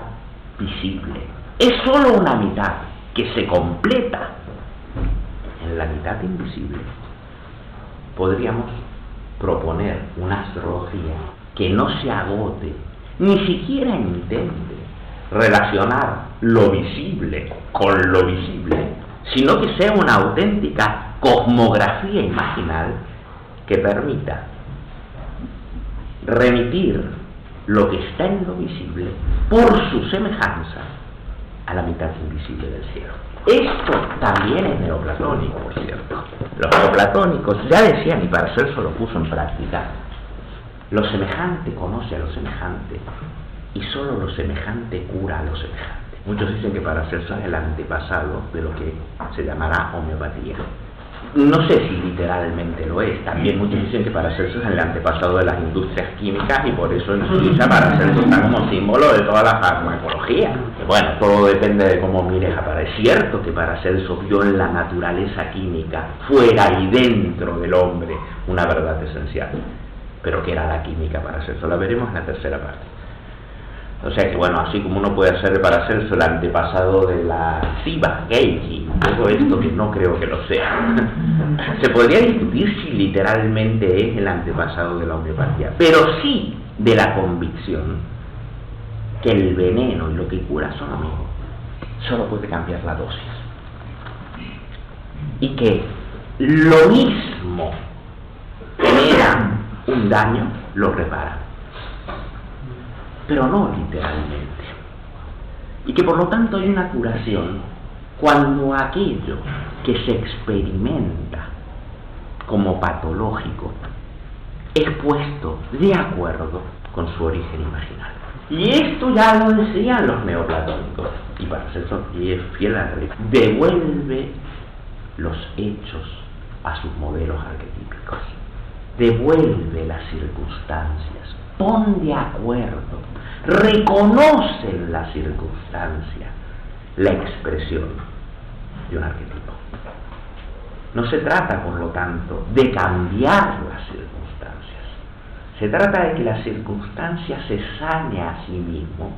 Speaker 1: visible es solo una mitad que se completa en la mitad invisible, podríamos proponer una astrología que no se agote, ni siquiera intente relacionar lo visible con lo visible, sino que sea una auténtica cosmografía imaginal que permita remitir lo que está en lo visible por su semejanza a la mitad invisible del cielo. Esto también es neoplatónico, por cierto. Los neoplatónicos ya decían, y Paracelso lo puso en práctica, lo semejante conoce a lo semejante y solo lo semejante cura a lo semejante. Muchos dicen que Paracelso es el antepasado de lo que se llamará homeopatía. No sé si literalmente lo es. También muchos dicen que Paracelso es el antepasado de las industrias químicas y por eso en Suiza Paracelso está como símbolo de toda la farmacología. Que bueno, todo depende de cómo mires a Paracelso. Es cierto que Paracelso vio en la naturaleza química, fuera y dentro del hombre, una verdad esencial. Pero ¿qué era la química Paracelso? La veremos en la tercera parte. O sea que bueno, así como uno puede hacer Paracelso el antepasado de la Ciba, Geigy, todo esto que no creo que lo sea, se podría discutir si literalmente es el antepasado de la homeopatía, pero sí de la convicción que el veneno y lo que cura son amigos, solo puede cambiar la dosis, y que lo mismo genera un daño, lo repara, pero no literalmente, y que por lo tanto hay una curación cuando aquello que se experimenta como patológico es puesto de acuerdo con su origen imaginario. Y esto ya lo decían los neoplatónicos, y Paracelso, y es fiel a la realidad, devuelve los hechos a sus modelos arquetípicos, devuelve las circunstancias, pon de acuerdo, reconoce en la circunstancia la expresión de un arquetipo. No se trata, por lo tanto, de cambiar las circunstancias. Se trata de que la circunstancia se sane a sí mismo,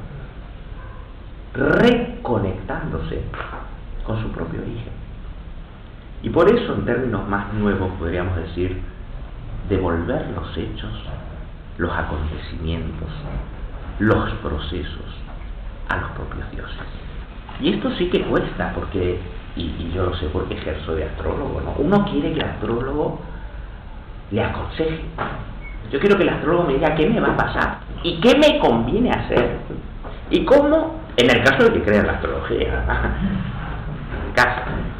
Speaker 1: reconectándose con su propio origen. Y por eso, en términos más nuevos, podríamos decir, devolver los hechos, los acontecimientos, los procesos a los propios dioses. Y esto sí que cuesta, porque, y yo lo sé porque ejerzo de astrólogo, ¿no? Uno quiere que el astrólogo le aconseje. Yo quiero que el astrólogo me diga qué me va a pasar y qué me conviene hacer y cómo, en el caso de que crea en la astrología,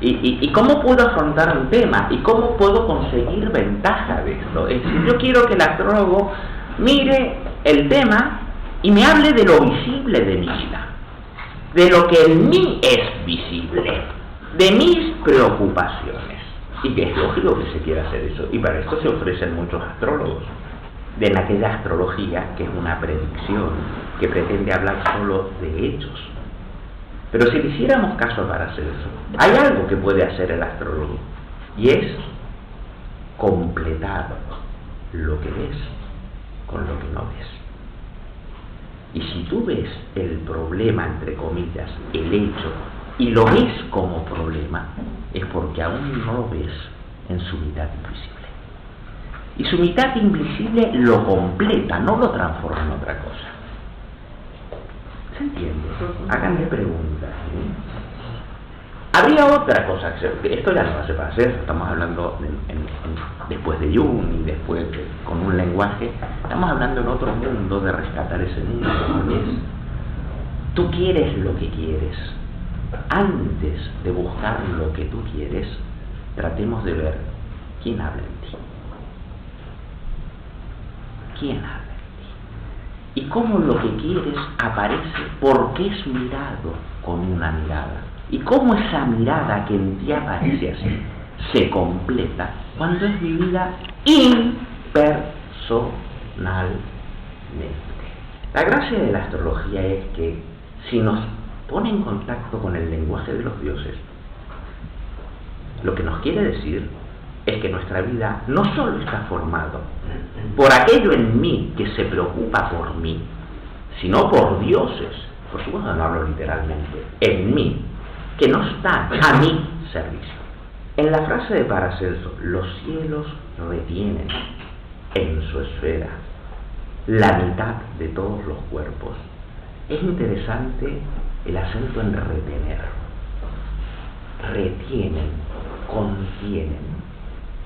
Speaker 1: y cómo puedo afrontar un tema y cómo puedo conseguir ventaja de esto. Es decir, yo quiero que el astrólogo mire el tema y me hable de lo visible de mi vida, de lo que en mí es visible, de mis preocupaciones, y que es lógico que se quiera hacer eso, y para esto se ofrecen muchos astrólogos, de aquella astrología que es una predicción, que pretende hablar solo de hechos. Pero si le hiciéramos caso a Paracelso, hay algo que puede hacer el astrólogo, y es completar lo que ves con lo que no ves. Y si tú ves el problema, entre comillas, el hecho, y lo ves como problema, es porque aún no lo ves en su mitad invisible. Y su mitad invisible lo completa, no lo transforma en otra cosa. ¿Se entiende? Háganme preguntas. Habría otra cosa, esto ya no va a ser para hacer, estamos hablando después de Jung y después con un lenguaje, estamos hablando en otro mundo de rescatar ese mundo, ¿no? Es, tú quieres lo que quieres. Antes de buscar lo que tú quieres, tratemos de ver quién habla en ti. ¿Quién habla en ti? Y cómo lo que quieres aparece porque es mirado con una mirada. Y cómo esa mirada que en ti aparece así se completa cuando es vivida impersonalmente. La gracia de la astrología es que si nos pone en contacto con el lenguaje de los dioses, lo que nos quiere decir es que nuestra vida no solo está formado por aquello en mí que se preocupa por mí, sino por dioses, por supuesto no hablo literalmente, en mí, que no están a mi servicio. En la frase de Paracelso, los cielos retienen en su esfera la mitad de todos los cuerpos, es interesante el acento en retener. Retienen, contienen,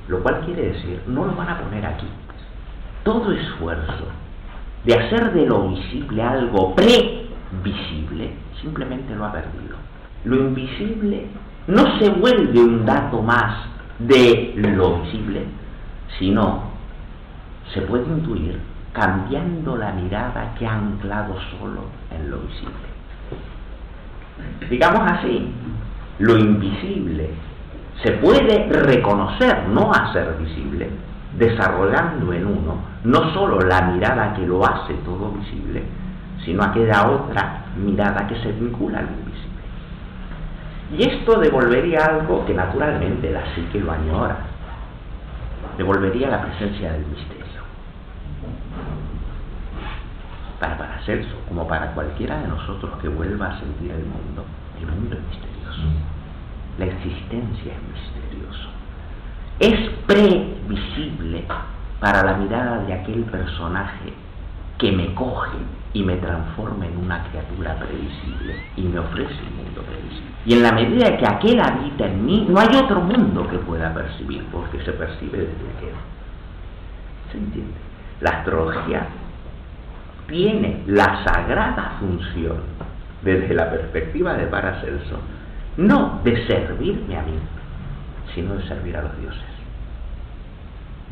Speaker 1: lo cual quiere decir, no lo van a poner aquí. Todo esfuerzo de hacer de lo visible algo previsible, simplemente lo ha perdido. Lo invisible no se vuelve un dato más de lo visible, sino se puede intuir cambiando la mirada que ha anclado solo en lo visible. Digamos así, lo invisible se puede reconocer, no hacer visible, desarrollando en uno no solo la mirada que lo hace todo visible, sino aquella otra mirada que se vincula al invisible. Y esto devolvería algo que naturalmente la psique lo añora, devolvería la presencia del misterio. Para Paracelso, como para cualquiera de nosotros que vuelva a sentir el mundo es misterioso. La existencia es misterioso. Es previsible para la mirada de aquel personaje que me coge y me transforma en una criatura previsible y me ofrece un mundo previsible. Y en la medida que aquel habita en mí, no hay otro mundo que pueda percibir, porque se percibe desde aquel. ¿Se entiende? La astrología tiene la sagrada función, desde la perspectiva de Paracelso, no de servirme a mí, sino de servir a los dioses.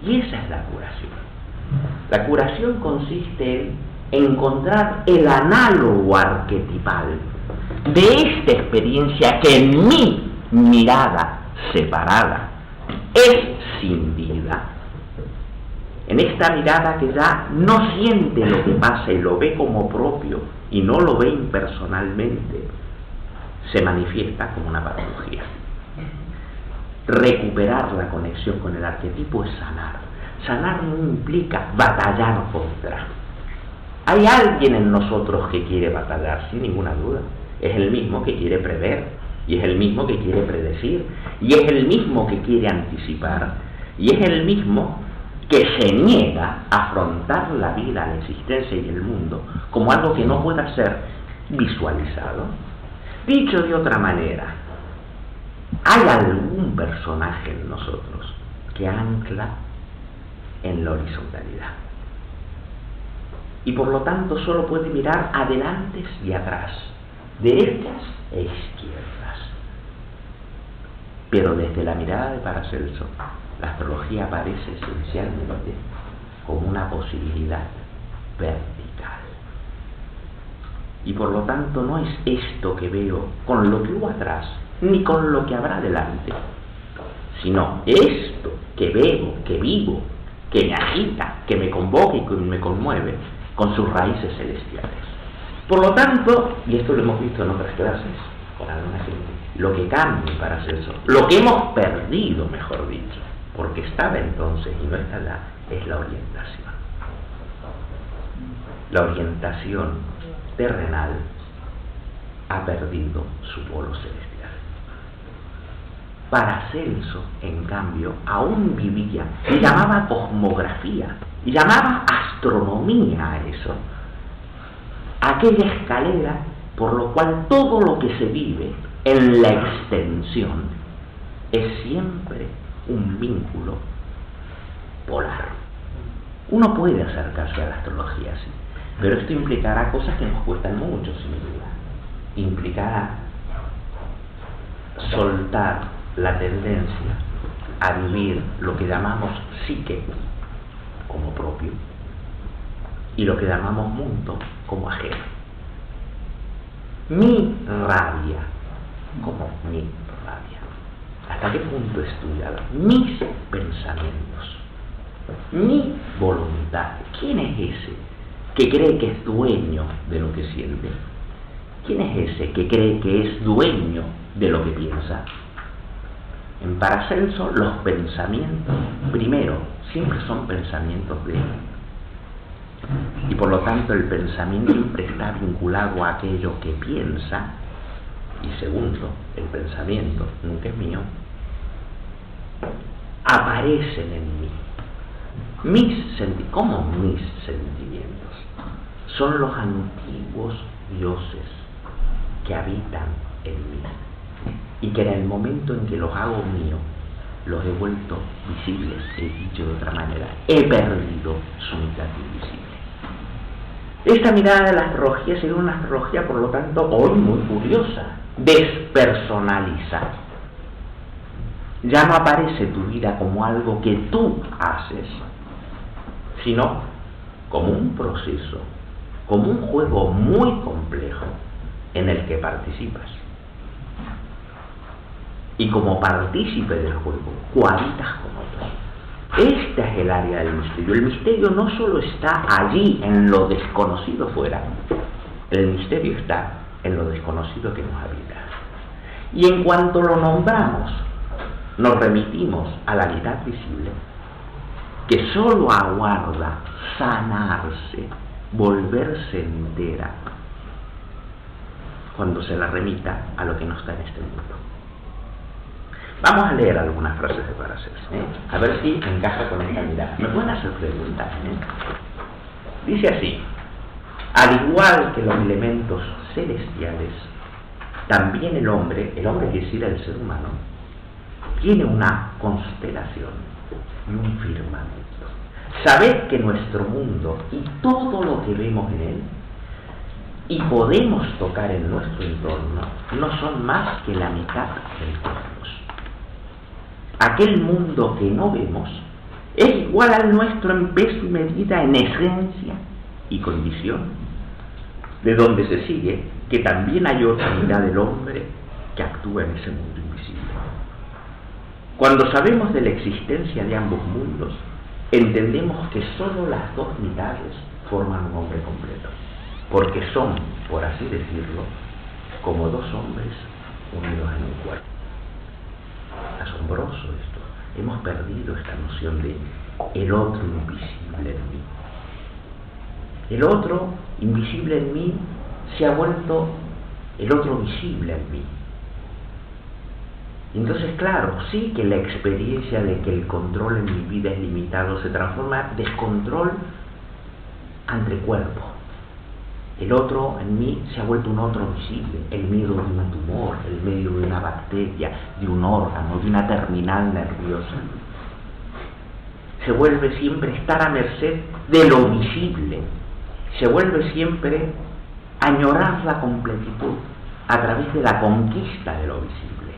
Speaker 1: Y esa es la curación. La curación consiste en encontrar el análogo arquetipal de esta experiencia que en mi mirada separada es scindida. En esta mirada que ya no siente lo que pasa y lo ve como propio y no lo ve impersonalmente, se manifiesta como una patología. Recuperar la conexión con el arquetipo es sanar. Sanar no implica batallar contra. Hay alguien en nosotros que quiere batallar, sin ninguna duda. Es el mismo que quiere prever, y es el mismo que quiere predecir, y es el mismo que quiere anticipar, y es el mismo que se niega a afrontar la vida, la existencia y el mundo como algo que no pueda ser visualizado. Dicho de otra manera, hay algún personaje en nosotros que ancla en la horizontalidad y por lo tanto solo puede mirar adelante y atrás, derechas e izquierdas. Pero desde la mirada de Paracelso, la astrología aparece esencialmente como una posibilidad vertical. Y por lo tanto no es esto que veo con lo que hubo atrás, ni con lo que habrá delante, sino esto que veo, que vivo, que me agita, que me convoca y que me conmueve, con sus raíces celestiales. Por lo tanto, y esto lo hemos visto en otras clases, con alguna gente, lo que cambia para Paracelso, lo que hemos perdido, mejor dicho, porque estaba entonces y no está allá, es la orientación. La orientación terrenal ha perdido su polo celestial. Paracelso, en cambio, aún vivía, y llamaba cosmografía, y llamaba astronomía a eso, aquella escalera por lo cual todo lo que se vive en la extensión es siempre un vínculo polar. Uno puede acercarse a la astrología así, pero esto implicará cosas que nos cuestan mucho, sin duda. Implicará soltar la tendencia a vivir lo que llamamos psique como propio y lo que llamamos mundo como ajeno. Mi rabia como mi rabia. ¿Hasta qué punto estudiar mis pensamientos, mi voluntad? ¿Quién es ese que cree que es dueño de lo que siente? ¿Quién es ese que cree que es dueño de lo que piensa? En Paracelso, los pensamientos, primero, siempre son pensamientos de él. Y por lo tanto, el pensamiento siempre está vinculado a aquello que piensa. Y segundo, el pensamiento nunca es mío. aparecen en mí. ¿Cómo mis sentimientos? Son los antiguos dioses que habitan en mí y que en el momento en que los hago míos, los he vuelto visibles. He dicho de otra manera, he perdido su mitad invisible. Esta mirada de la astrología sería una astrología, por lo tanto, hoy muy curiosa, despersonalizada. Ya no aparece tu vida como algo que tú haces, sino como un proceso, como un juego muy complejo en el que participas. Y como partícipe del juego, cohabitas con otros. Esta es el área del misterio. El misterio no solo está allí en lo desconocido fuera, el misterio está en lo desconocido que nos habita. Y en cuanto lo nombramos, nos remitimos a la mitad visible, que solo aguarda sanarse, volverse entera, cuando se la remita a lo que no está en este mundo. Vamos a leer algunas frases de Paracelso, a ver si encaja con esta mirada. Me pueden hacer preguntas, Dice así: al igual que los elementos celestiales, también el hombre quiere decir el ser humano, tiene una constelación y un firmamento. Sabed que nuestro mundo y todo lo que vemos en él y podemos tocar en nuestro entorno no son más que la mitad del cosmos. Aquel mundo que no vemos es igual al nuestro en peso y medida, en esencia y condición, de donde se sigue que también hay otra mitad del hombre que actúa en ese mundo invisible. Cuando sabemos de la existencia de ambos mundos, entendemos que solo las dos mitades forman un hombre completo, porque son, por así decirlo, como dos hombres unidos en un cuerpo. Asombroso esto. Hemos perdido esta noción de el otro invisible en mí. El otro invisible en mí se ha vuelto el otro visible en mí. Entonces, claro, sí que la experiencia de que el control en mi vida es limitado se transforma en descontrol ante cuerpo. El otro en mí se ha vuelto un otro visible, el miedo de un tumor, el miedo de una bacteria, de un órgano, de una terminal nerviosa. Se vuelve siempre estar a merced de lo visible, se vuelve siempre añorar la completitud a través de la conquista de lo visible.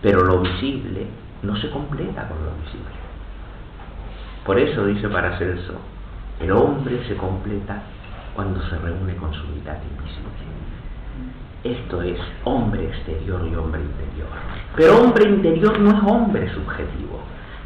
Speaker 1: Pero lo visible no se completa con lo visible. Por eso dice Paracelso, el hombre se completa cuando se reúne con su mitad invisible. Esto es hombre exterior y hombre interior. Pero hombre interior no es hombre subjetivo.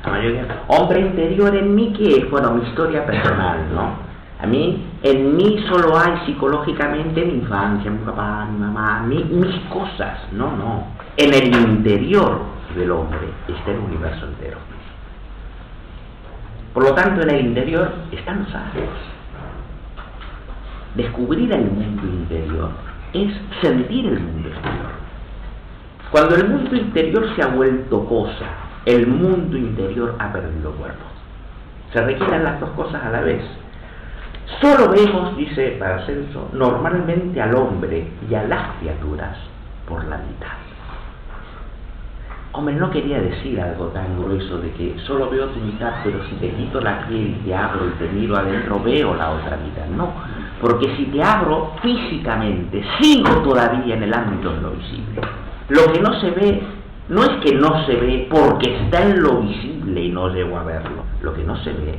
Speaker 1: La mayoría, hombre interior en mí, ¿qué es? Bueno, mi historia personal, ¿no? A mí, en mí solo hay psicológicamente mi infancia, mi papá, mi mamá, mis cosas. No. En el interior del hombre está el universo entero. Por lo tanto, en el interior están los astros. Descubrir el mundo interior es sentir el mundo exterior. Cuando el mundo interior se ha vuelto cosa, el mundo interior ha perdido cuerpo. Se requieren las dos cosas a la vez. Solo vemos, dice Paracelso, normalmente al hombre y a las criaturas por la mitad. Hombre, no quería decir algo tan grueso de que solo veo tu mitad, pero si te quito la piel y te abro y te miro adentro, veo la otra mitad. No, porque si te abro físicamente, sigo todavía en el ámbito de lo visible. Lo que no se ve, no es que no se ve porque está en lo visible y no llego a verlo. Lo que no se ve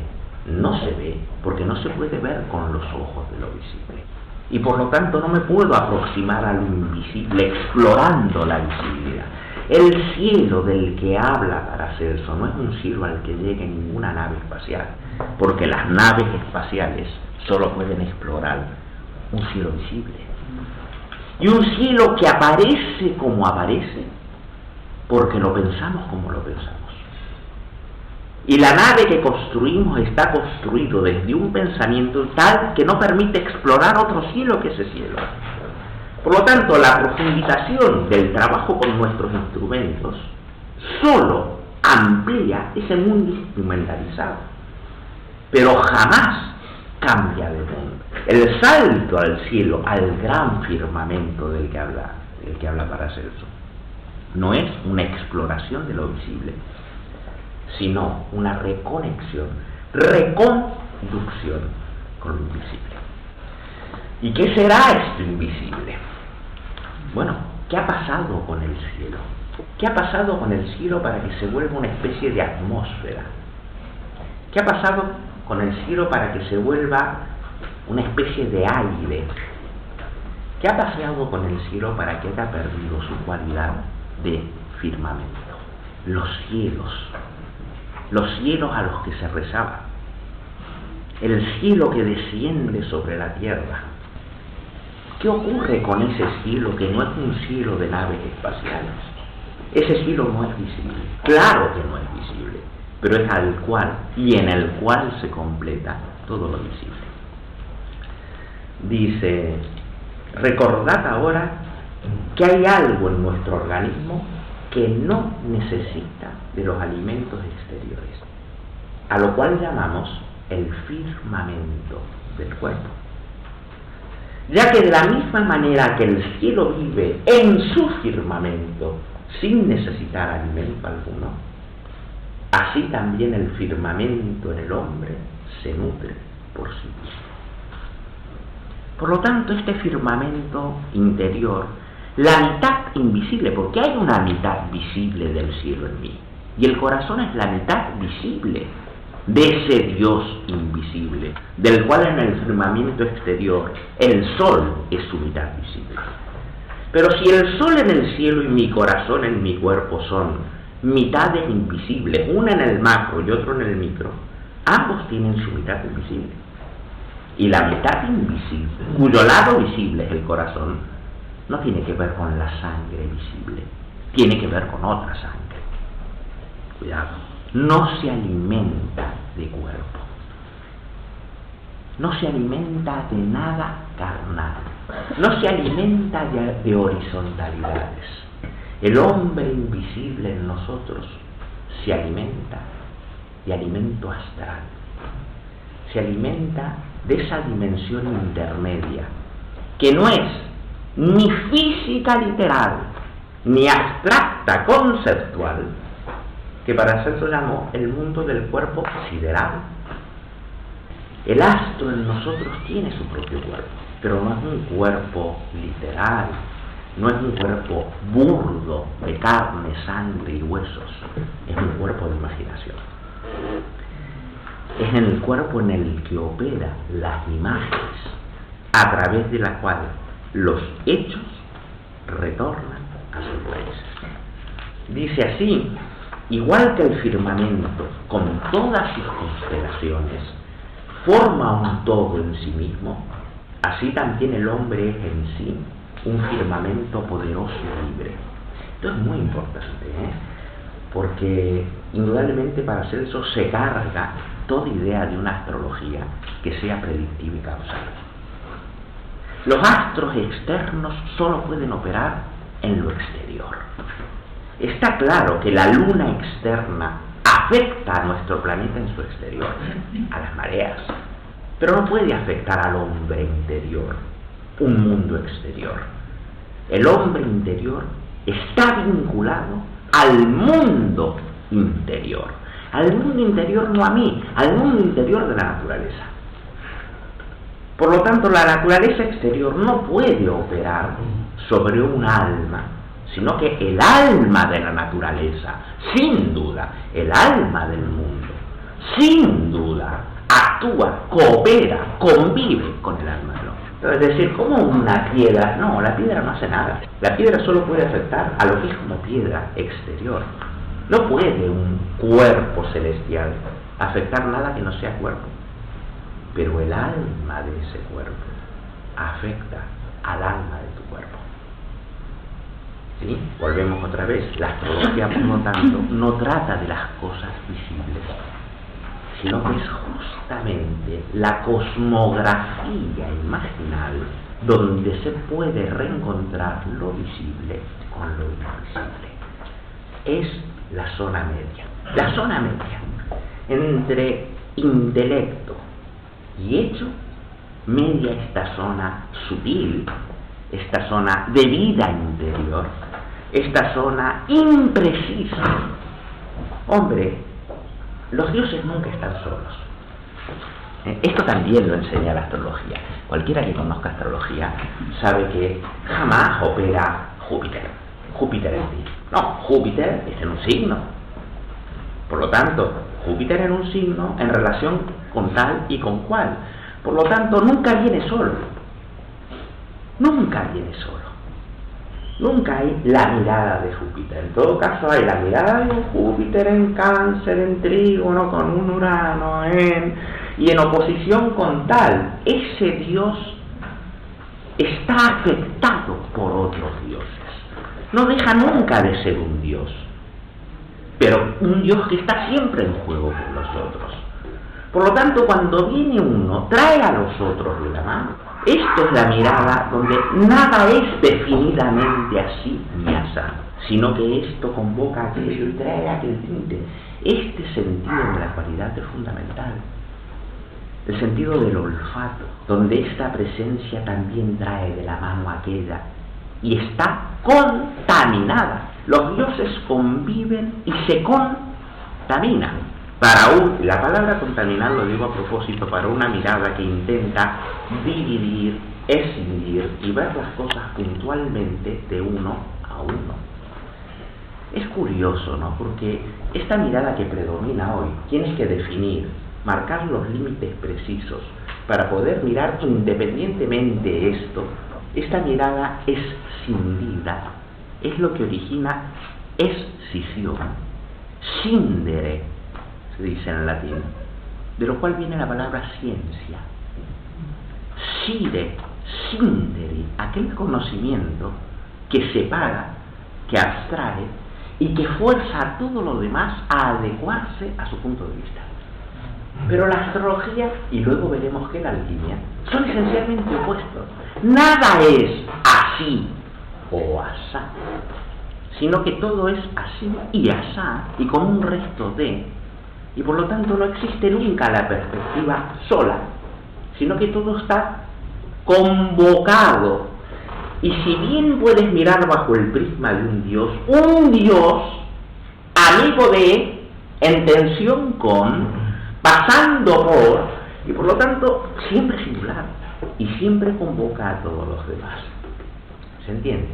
Speaker 1: porque no se puede ver con los ojos de lo visible. Y por lo tanto no me puedo aproximar a lo invisible explorando la visibilidad. El cielo del que habla Paracelso no es un cielo al que llegue ninguna nave espacial, porque las naves espaciales solo pueden explorar un cielo visible. Y un cielo que aparece como aparece, porque lo pensamos como lo pensamos. Y la nave que construimos está construido desde un pensamiento tal que no permite explorar otro cielo que ese cielo. Por lo tanto, la profundización del trabajo con nuestros instrumentos solo amplía ese mundo instrumentalizado, pero jamás cambia de mundo. El salto al cielo, al gran firmamento del que habla Paracelso, no es una exploración de lo visible, sino una reconducción con lo invisible. ¿Y qué será esto invisible? Bueno, ¿qué ha pasado con el cielo? ¿Qué ha pasado con el cielo para que se vuelva una especie de atmósfera? ¿Qué ha pasado con el cielo para que se vuelva una especie de aire? ¿Qué ha pasado con el cielo para que haya perdido su cualidad de firmamento? Los cielos a los que se rezaba, el cielo que desciende sobre la tierra. ¿Qué ocurre con ese cielo que no es un cielo de naves espaciales? Ese cielo no es visible, claro que no es visible, pero es al cual y en el cual se completa todo lo visible. Dice: recordad ahora que hay algo en nuestro organismo que no necesita de los alimentos exteriores, a lo cual llamamos el firmamento del cuerpo. Ya que de la misma manera que el cielo vive en su firmamento sin necesitar alimento alguno, así también el firmamento en el hombre se nutre por sí mismo. Por lo tanto, este firmamento interior, la mitad invisible, porque hay una mitad visible del cielo en mí, y el corazón es la mitad visible de ese Dios invisible, del cual en el firmamento exterior el sol es su mitad visible. Pero si el sol en el cielo y mi corazón en mi cuerpo son mitades invisibles, una en el macro y otro en el micro, ambos tienen su mitad invisible. Y la mitad invisible, cuyo lado visible es el corazón, no tiene que ver con la sangre visible, tiene que ver con otra sangre. Cuidado. No se alimenta de cuerpo, no se alimenta de nada carnal, no se alimenta de horizontalidades. El hombre invisible en nosotros se alimenta de alimento astral, se alimenta de esa dimensión intermedia, que no es ni física literal, ni abstracta conceptual, que Paracelso llamó el mundo del cuerpo sideral. El astro en nosotros tiene su propio cuerpo, pero no es un cuerpo literal, no es un cuerpo burdo de carne, sangre y huesos, es un cuerpo de imaginación. Es en el cuerpo en el que opera las imágenes, a través de la cual los hechos retornan a sus raíces. Dice así: igual que el firmamento, con todas sus constelaciones, forma un todo en sí mismo, así también el hombre es en sí un firmamento poderoso y libre. Esto es muy importante, porque indudablemente Paracelso se carga toda idea de una astrología que sea predictiva y causal. Los astros externos solo pueden operar en lo exterior. Está claro que la luna externa afecta a nuestro planeta en su exterior, a las mareas, pero no puede afectar al hombre interior, un mundo exterior. El hombre interior está vinculado al mundo interior no a mí, al mundo interior de la naturaleza. Por lo tanto, la naturaleza exterior no puede operar sobre un alma, sino que el alma de la naturaleza, sin duda, el alma del mundo, sin duda, actúa, coopera, convive con el alma del hombre. Entonces, es decir, como una piedra, no, la piedra no hace nada. La piedra solo puede afectar a lo que es una piedra exterior. No puede un cuerpo celestial afectar nada que no sea cuerpo. Pero el alma de ese cuerpo afecta al alma de tu cuerpo. ¿Sí? Volvemos otra vez. La astrología, por lo tanto, no trata de las cosas visibles, sino que es justamente la cosmografía imaginal donde se puede reencontrar lo visible con lo invisible. es la zona media. La zona media entre intelecto y hecho, media esta zona sutil, esta zona de vida interior, esta zona imprecisa. Hombre, los dioses nunca están solos. Esto también lo enseña la astrología. Cualquiera que conozca astrología sabe que jamás opera Júpiter. Júpiter en ti. No, Júpiter es en un signo. Por lo tanto, Júpiter en un signo en relación con tal y con cual. Por lo tanto, nunca viene solo. Nunca viene solo. Nunca hay la mirada de Júpiter. En todo caso hay la mirada de un Júpiter en Cáncer, en Trígono, con un Urano y en oposición con tal. Ese Dios está afectado por otros dioses. No deja nunca de ser un Dios, pero un Dios que está siempre en juego con los otros. Por lo tanto, cuando viene uno, trae a los otros de la mano. Esto es la mirada donde nada es definidamente así ni asá, sino que esto convoca a aquello y trae a aquel tinte. Este sentido de la cualidad es fundamental. El sentido del olfato, donde esta presencia también trae de la mano aquella y está contaminada. Los dioses conviven y se contaminan. La palabra contaminar lo digo a propósito para una mirada que intenta dividir, escindir y ver las cosas puntualmente de uno a uno. Es curioso, ¿no? Porque esta mirada que predomina hoy, tienes que definir, marcar los límites precisos para poder mirar independientemente esto. Esta mirada escindida es lo que origina escisión, scindere, se dice en latín, de lo cual viene la palabra ciencia. Scire, scindere, aquel conocimiento que separa, que abstrae y que fuerza a todo lo demás a adecuarse a su punto de vista. Pero la astrología, y luego veremos que la alquimia, son esencialmente opuestos. Nada es así o asá, sino que todo es así y asá, y con un resto de, y por lo tanto no existe nunca la perspectiva sola, sino que todo está convocado. Y si bien puedes mirar bajo el prisma de un Dios amigo de, en tensión con, pasando por, y por lo tanto siempre singular, y siempre convoca a todos los demás. ¿Se entiende?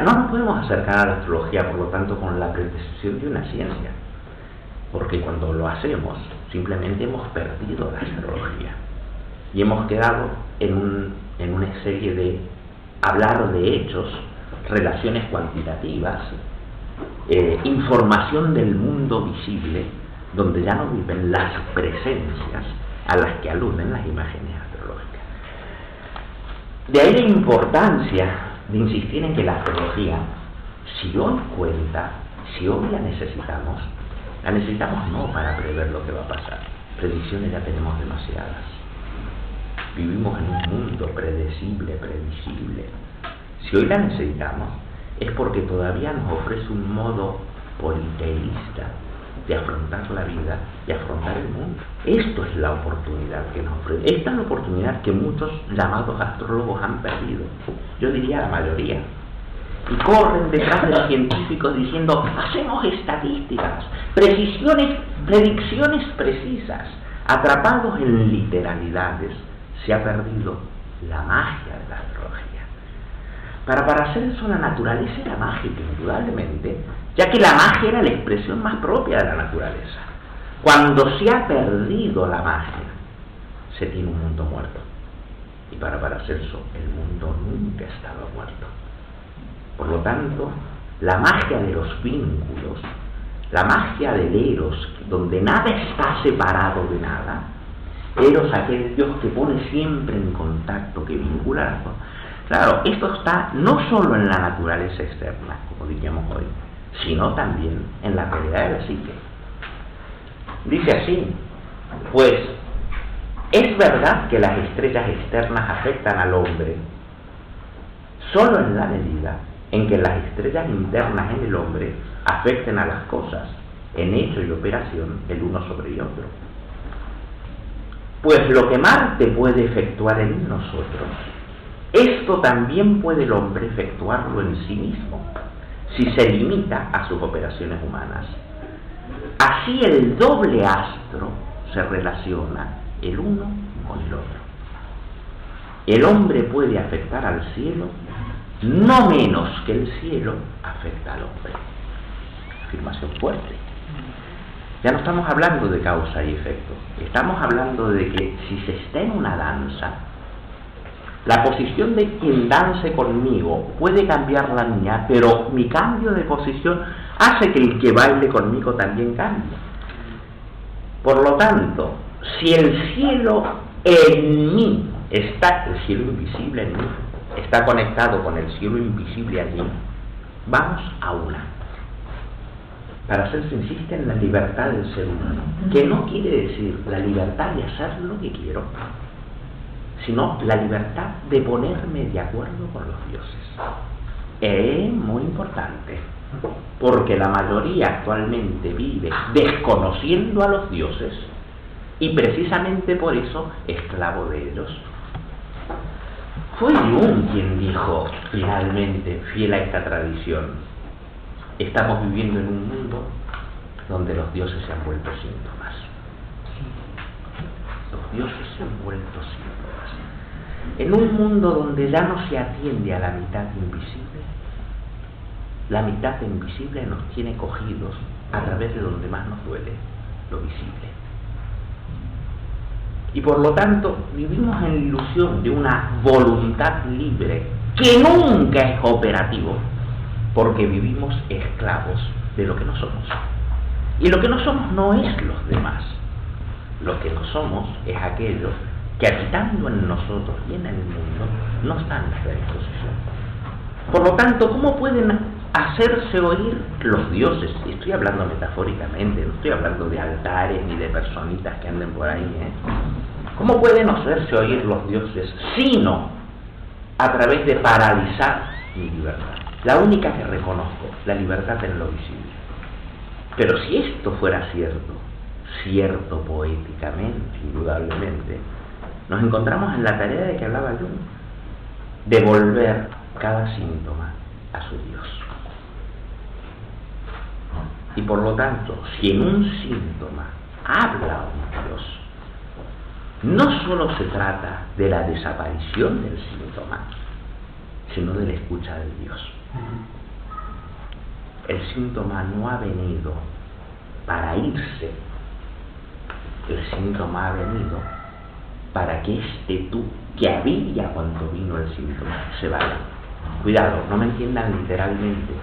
Speaker 1: No nos podemos acercar a la astrología, por lo tanto, con la pretensión de una ciencia, porque cuando lo hacemos, simplemente hemos perdido la astrología, y hemos quedado en una serie de hablar de hechos, relaciones cuantitativas, información del mundo visible, donde ya no viven las presencias a las que aluden las imágenes astrológicas. De ahí la importancia de insistir en que la astrología, si hoy cuenta, si hoy la necesitamos no para prever lo que va a pasar. Predicciones ya tenemos demasiadas. Vivimos en un mundo predecible, previsible. Si hoy la necesitamos, es porque todavía nos ofrece un modo politeísta de afrontar la vida y afrontar el mundo. Esto es la oportunidad que nos ofrece. Esta es la oportunidad que muchos llamados astrólogos han perdido. Yo diría la mayoría. Y corren detrás de los científicos diciendo, hacemos estadísticas, predicciones precisas. Atrapados en literalidades, se ha perdido la magia de la astrología. Para hacer eso la naturaleza era mágica, indudablemente, ya que la magia era la expresión más propia de la naturaleza. Cuando se ha perdido la magia, se tiene un mundo muerto. Y para hacer eso, el mundo nunca estaba muerto. Por lo tanto, la magia de los vínculos, la magia del Eros, donde nada está separado de nada, Eros, aquel Dios que pone siempre en contacto, que vincula las cosas. Claro, esto está no solo en la naturaleza externa, como diríamos hoy, sino también en la realidad de la psique. Dice así, pues, es verdad que las estrellas externas afectan al hombre solo en la medida en que las estrellas internas en el hombre afecten a las cosas, en hecho y operación, el uno sobre el otro. Pues lo que Marte puede efectuar en nosotros, esto también puede el hombre efectuarlo en sí mismo, si se limita a sus operaciones humanas. Así el doble astro se relaciona el uno con el otro. El hombre puede afectar al cielo no menos que el cielo afecta al hombre. Afirmación fuerte. Ya no estamos hablando de causa y efecto. Estamos hablando de que si se está en una danza, la posición de quien dance conmigo puede cambiar la mía, pero mi cambio de posición hace que el que baile conmigo también cambie. Por lo tanto, si el cielo en mí está, el cielo invisible en mí, está conectado con el cielo invisible en mí, vamos a una. Para ser se insiste en la libertad del ser humano, que no quiere decir la libertad de hacer lo que quiero, sino la libertad de ponerme de acuerdo con los dioses. Es muy importante, porque la mayoría actualmente vive desconociendo a los dioses y precisamente por eso esclavo de ellos. Fue Jung quien dijo finalmente, fiel a esta tradición: estamos viviendo en un mundo donde los dioses se han vuelto síntomas. Los dioses se han vuelto síntomas. En un mundo donde ya no se atiende a la mitad invisible, la mitad invisible nos tiene cogidos a través de donde más nos duele, lo visible. Y por lo tanto vivimos en la ilusión de una voluntad libre que nunca es operativo, porque vivimos esclavos de lo que no somos. Y lo que no somos no es los demás. Lo que no somos es aquello que habitando en nosotros y en el mundo no está en nuestra disposición. Por lo tanto, ¿cómo pueden hacerse oír los dioses? Y estoy hablando metafóricamente, no estoy hablando de altares ni de personitas que anden por ahí, ¿Cómo pueden hacerse oír los dioses sino a través de paralizar mi libertad? La única que reconozco, la libertad en lo visible. Pero si esto fuera cierto poéticamente, indudablemente, nos encontramos en la tarea de que hablaba Jung, de volver cada síntoma a su Dios. Y por lo tanto, si en un síntoma habla un Dios, no solo se trata de la desaparición del síntoma, sino de la escucha de Dios. El síntoma no ha venido para irse, el síntoma ha venido para que este tú que había cuando vino el síntoma se vaya. Cuidado, no me entiendan literalmente.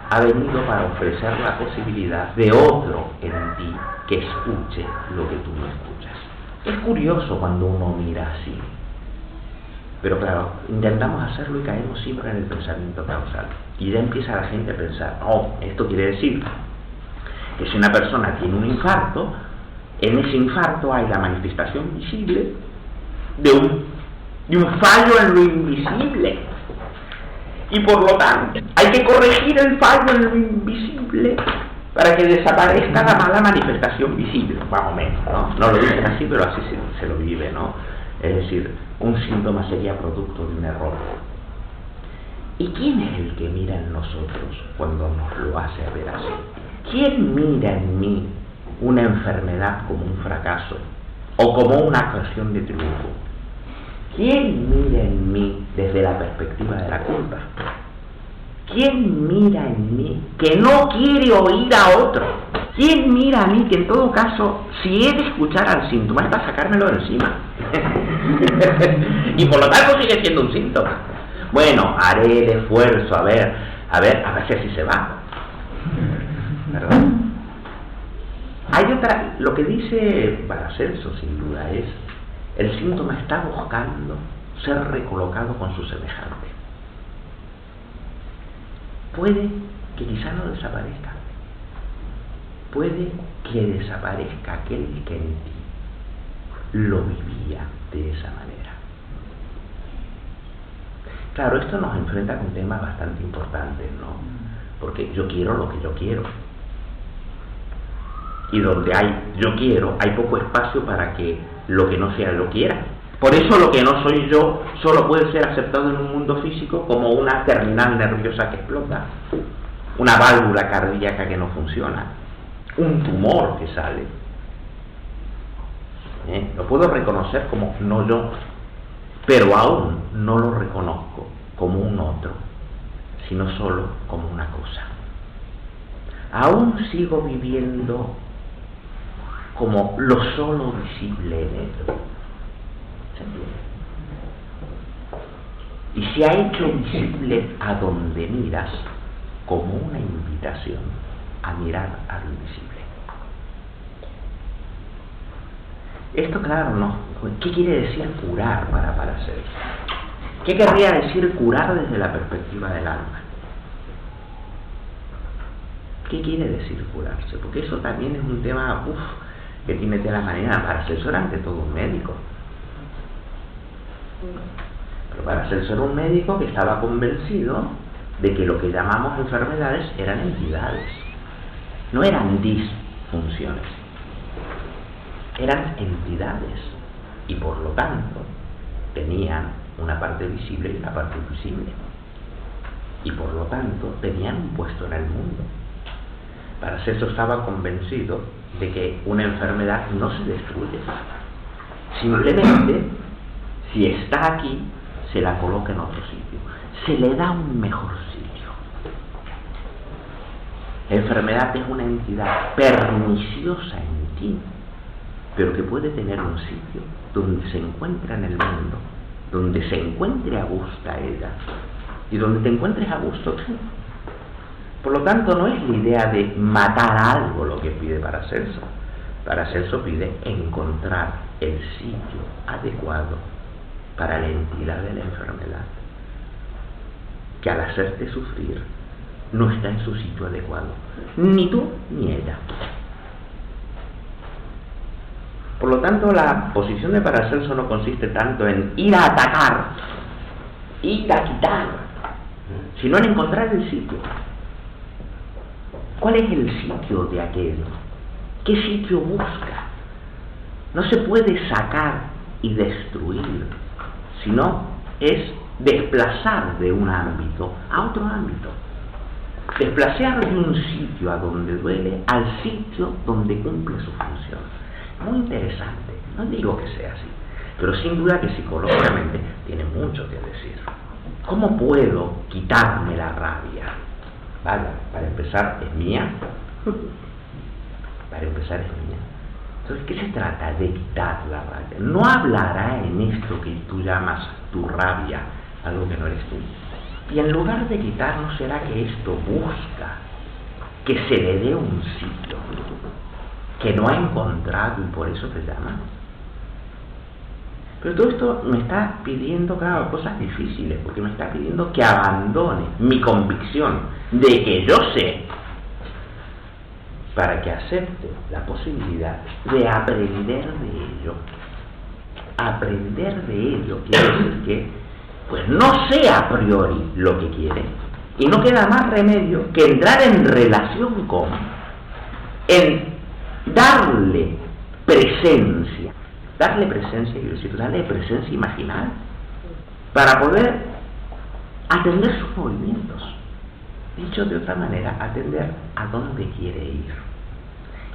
Speaker 1: Ha venido para ofrecer la posibilidad de otro en ti que escuche lo que tú no escuchas. Es curioso cuando uno mira así, pero claro, intentamos hacerlo y caemos siempre en el pensamiento causal. Y ya empieza la gente a pensar, esto quiere decir que si una persona tiene un infarto, en ese infarto hay la manifestación visible de un fallo en lo invisible. Y por lo tanto, hay que corregir el fallo en lo invisible para que desaparezca la mala manifestación visible, más o menos, ¿no? No lo dicen así, pero así se lo vive, ¿no? Es decir, un síntoma sería producto de un error. ¿Y quién es el que mira en nosotros cuando nos lo hace ver así? ¿Quién mira en mí una enfermedad como un fracaso o como una ocasión de triunfo? ¿Quién mira en mí desde la perspectiva de la culpa? ¿Quién mira en mí que no quiere oír a otro? ¿Quién mira a mí que en todo caso, si he de escuchar al síntoma, es para sacármelo de encima? Y por lo tanto sigue siendo un síntoma. Bueno, haré el esfuerzo, a ver si así se va. ¿Verdad? Hay otra, lo que dice Paracelso sin duda es, el síntoma está buscando ser recolocado con su semejante. Puede que quizá no desaparezca. Puede que desaparezca aquel que en ti lo vivía de esa manera. Claro, esto nos enfrenta con temas bastante importantes, ¿no? Porque yo quiero lo que yo quiero. Y donde hay yo quiero, hay poco espacio para que lo que no sea yo quiera. Por eso lo que no soy yo solo puede ser aceptado en un mundo físico como una terminal nerviosa que explota, una válvula cardíaca que no funciona, un tumor que sale. Lo puedo reconocer como no yo, pero aún no lo reconozco como un otro, sino solo como una cosa. Aún sigo viviendo como lo solo visible en ello. ¿Se entiende? Y se ha hecho visible a donde miras como una invitación a mirar a lo invisible. Esto, claro, no. ¿Qué quiere decir curar para Paracelso? ¿Qué querría decir curar desde la perspectiva del alma? ¿Qué quiere decir curarse? Porque eso también es un tema que tiene tela marinera. Paracelso era ante todo un médico. Pero Paracelso era un médico que estaba convencido de que lo que llamamos enfermedades eran entidades, no eran disfunciones, eran entidades, y por lo tanto tenían una parte visible y una parte invisible, y por lo tanto tenían un puesto en el mundo. Paracelso estaba convencido de que una enfermedad no se destruye, simplemente si está aquí se la coloca en otro sitio, se le da un mejor sitio. La enfermedad es una entidad perniciosa en ti, pero que puede tener un sitio donde se encuentra en el mundo, donde se encuentre a gusto ella y donde te encuentres a gusto tú. Por lo tanto, no es la idea de matar algo lo que pide Paracelso. Paracelso pide encontrar el sitio adecuado para la entidad de la enfermedad, que al hacerte sufrir no está en su sitio adecuado, ni tú ni ella. Por lo tanto, la posición de Paracelso no consiste tanto en ir a atacar, ir a quitar, sino en encontrar el sitio. ¿Cuál es el sitio de aquello? ¿Qué sitio busca? No se puede sacar y destruir, sino es desplazar de un ámbito a otro ámbito. Desplazar de un sitio a donde duele al sitio donde cumple su función. Muy interesante, no digo que sea así, pero sin duda que psicológicamente tiene mucho que decir. ¿Cómo puedo quitarme la rabia? Vaya, para empezar es mía. Para empezar es mía. Entonces, ¿qué se trata de quitar la rabia? No hablará en esto que tú llamas tu rabia, algo que no eres tú. Y en lugar de quitar, ¿no será que esto busca que se le dé un sitio que no ha encontrado y por eso te llama? Pero todo esto me está pidiendo, claro, cosas difíciles, porque me está pidiendo que abandone mi convicción de que yo sé, para que acepte la posibilidad de aprender de ello. Aprender de ello quiere decir que pues no sé a priori lo que quiere, y no queda más remedio que entrar en relación con, en darle presencia. Darle presencia, quiero decir, darle presencia imaginal para poder atender sus movimientos. Dicho de otra manera, atender a dónde quiere ir.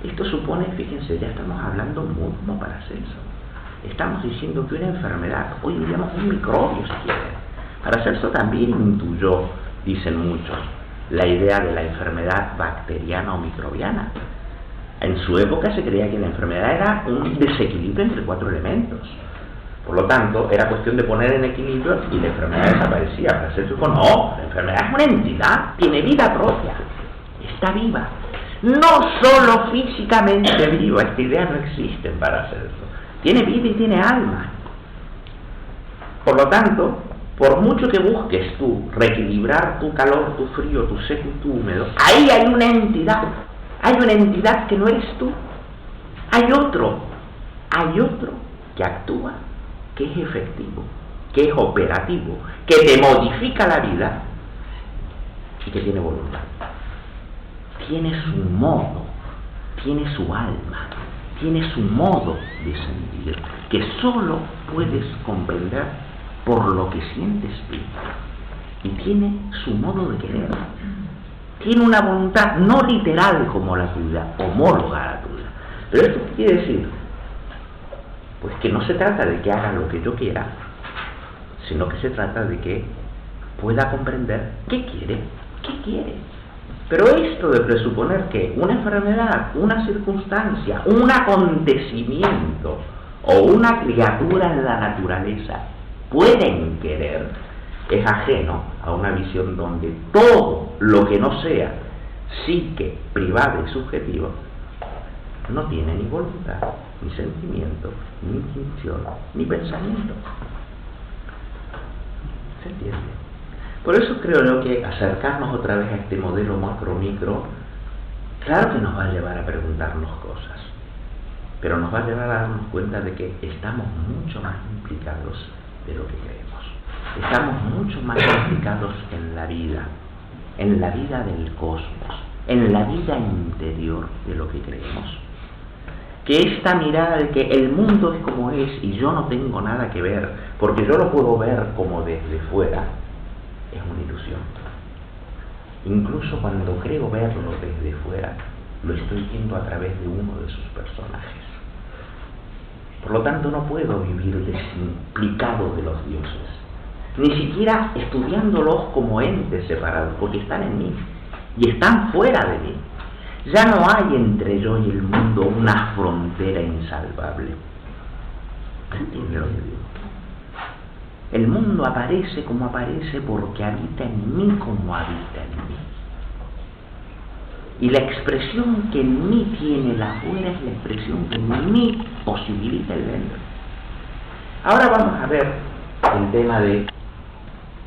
Speaker 1: Esto supone, fíjense, ya estamos hablando muy como Paracelso. Estamos diciendo que una enfermedad, hoy diríamos un microbio si quieren. Paracelso también intuyó, dicen muchos, la idea de la enfermedad bacteriana o microbiana. En su época se creía que la enfermedad era un desequilibrio entre 4 elementos. Por lo tanto, era cuestión de poner en equilibrio y la enfermedad desaparecía. Paracelso dijo, no, la enfermedad es una entidad, tiene vida propia, está viva. No solo físicamente viva, esta idea no existe en Paracelso. Tiene vida y tiene alma. Por lo tanto, por mucho que busques tú reequilibrar tu calor, tu frío, tu seco y tu húmedo, ahí hay una entidad. Hay una entidad que no eres tú. Hay otro que actúa, que es efectivo, que es operativo, que te modifica la vida y que tiene voluntad. Tiene su modo, tiene su alma, tiene su modo de sentir, que solo puedes comprender por lo que sientes tú. Y tiene su modo de querer. Tiene una voluntad no literal como la tuya, homóloga a la tuya. Pero esto qué quiere decir, pues que no se trata de que haga lo que yo quiera, sino que se trata de que pueda comprender qué quiere. Pero esto de presuponer que una enfermedad, una circunstancia, un acontecimiento o una criatura en la naturaleza pueden querer, es ajeno a una visión donde todo lo que no sea psique, privada y subjetivo no tiene ni voluntad, ni sentimiento, ni intención, ni pensamiento. ¿Se entiende? Por eso creo yo que acercarnos otra vez a este modelo macro-micro, claro que nos va a llevar a preguntarnos cosas, pero nos va a llevar a darnos cuenta de que estamos mucho más implicados de lo que creemos. Estamos mucho más implicados en la vida del cosmos, en la vida interior de lo que creemos. Que esta mirada de que el mundo es como es y yo no tengo nada que ver, porque yo lo puedo ver como desde fuera, es una ilusión. Incluso cuando creo verlo desde fuera, lo estoy viendo a través de uno de sus personajes. Por lo tanto, no puedo vivir desimplicado de los dioses, ni siquiera estudiándolos como entes separados, porque están en mí y están fuera de mí. Ya no hay entre yo y el mundo una frontera insalvable. ¿Entiende lo que digo? El mundo aparece como aparece porque habita en mí como habita en mí. Y la expresión que en mí tiene el afuera es la expresión que en mí posibilita el dentro. Ahora vamos a ver el tema de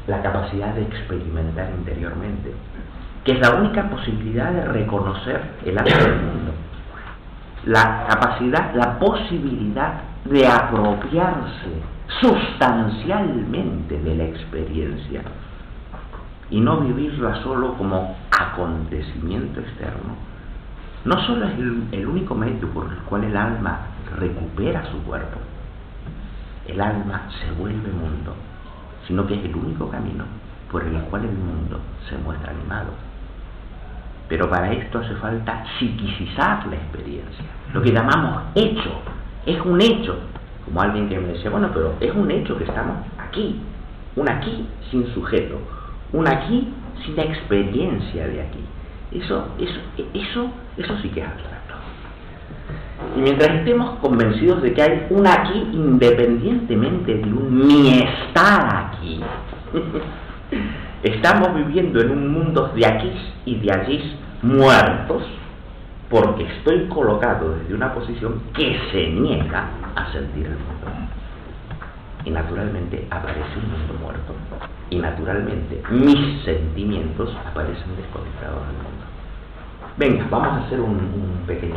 Speaker 1: la capacidad de experimentar interiormente, que es la única posibilidad de reconocer el alma del mundo. La capacidad, la posibilidad de apropiarse sustancialmente de la experiencia y no vivirla solo como acontecimiento externo. No solo es el único medio por el cual el alma recupera su cuerpo, el alma se vuelve mundo, sino que es el único camino por el cual el mundo se muestra animado. Pero para esto hace falta psiquicizar la experiencia, lo que llamamos hecho. Es un hecho, como alguien que me decía, bueno, pero es un hecho que estamos aquí, un aquí sin sujeto, un aquí sin la experiencia de aquí. Eso sí que es abstracto. Y mientras estemos convencidos de que hay un aquí independientemente de un mi estar aquí, estamos viviendo en un mundo de aquí y de allí muertos, porque estoy colocado desde una posición que se niega a sentir el mundo. Y naturalmente aparece un mundo muerto. Y naturalmente mis sentimientos aparecen desconectados del mundo. Venga, vamos a hacer un pequeño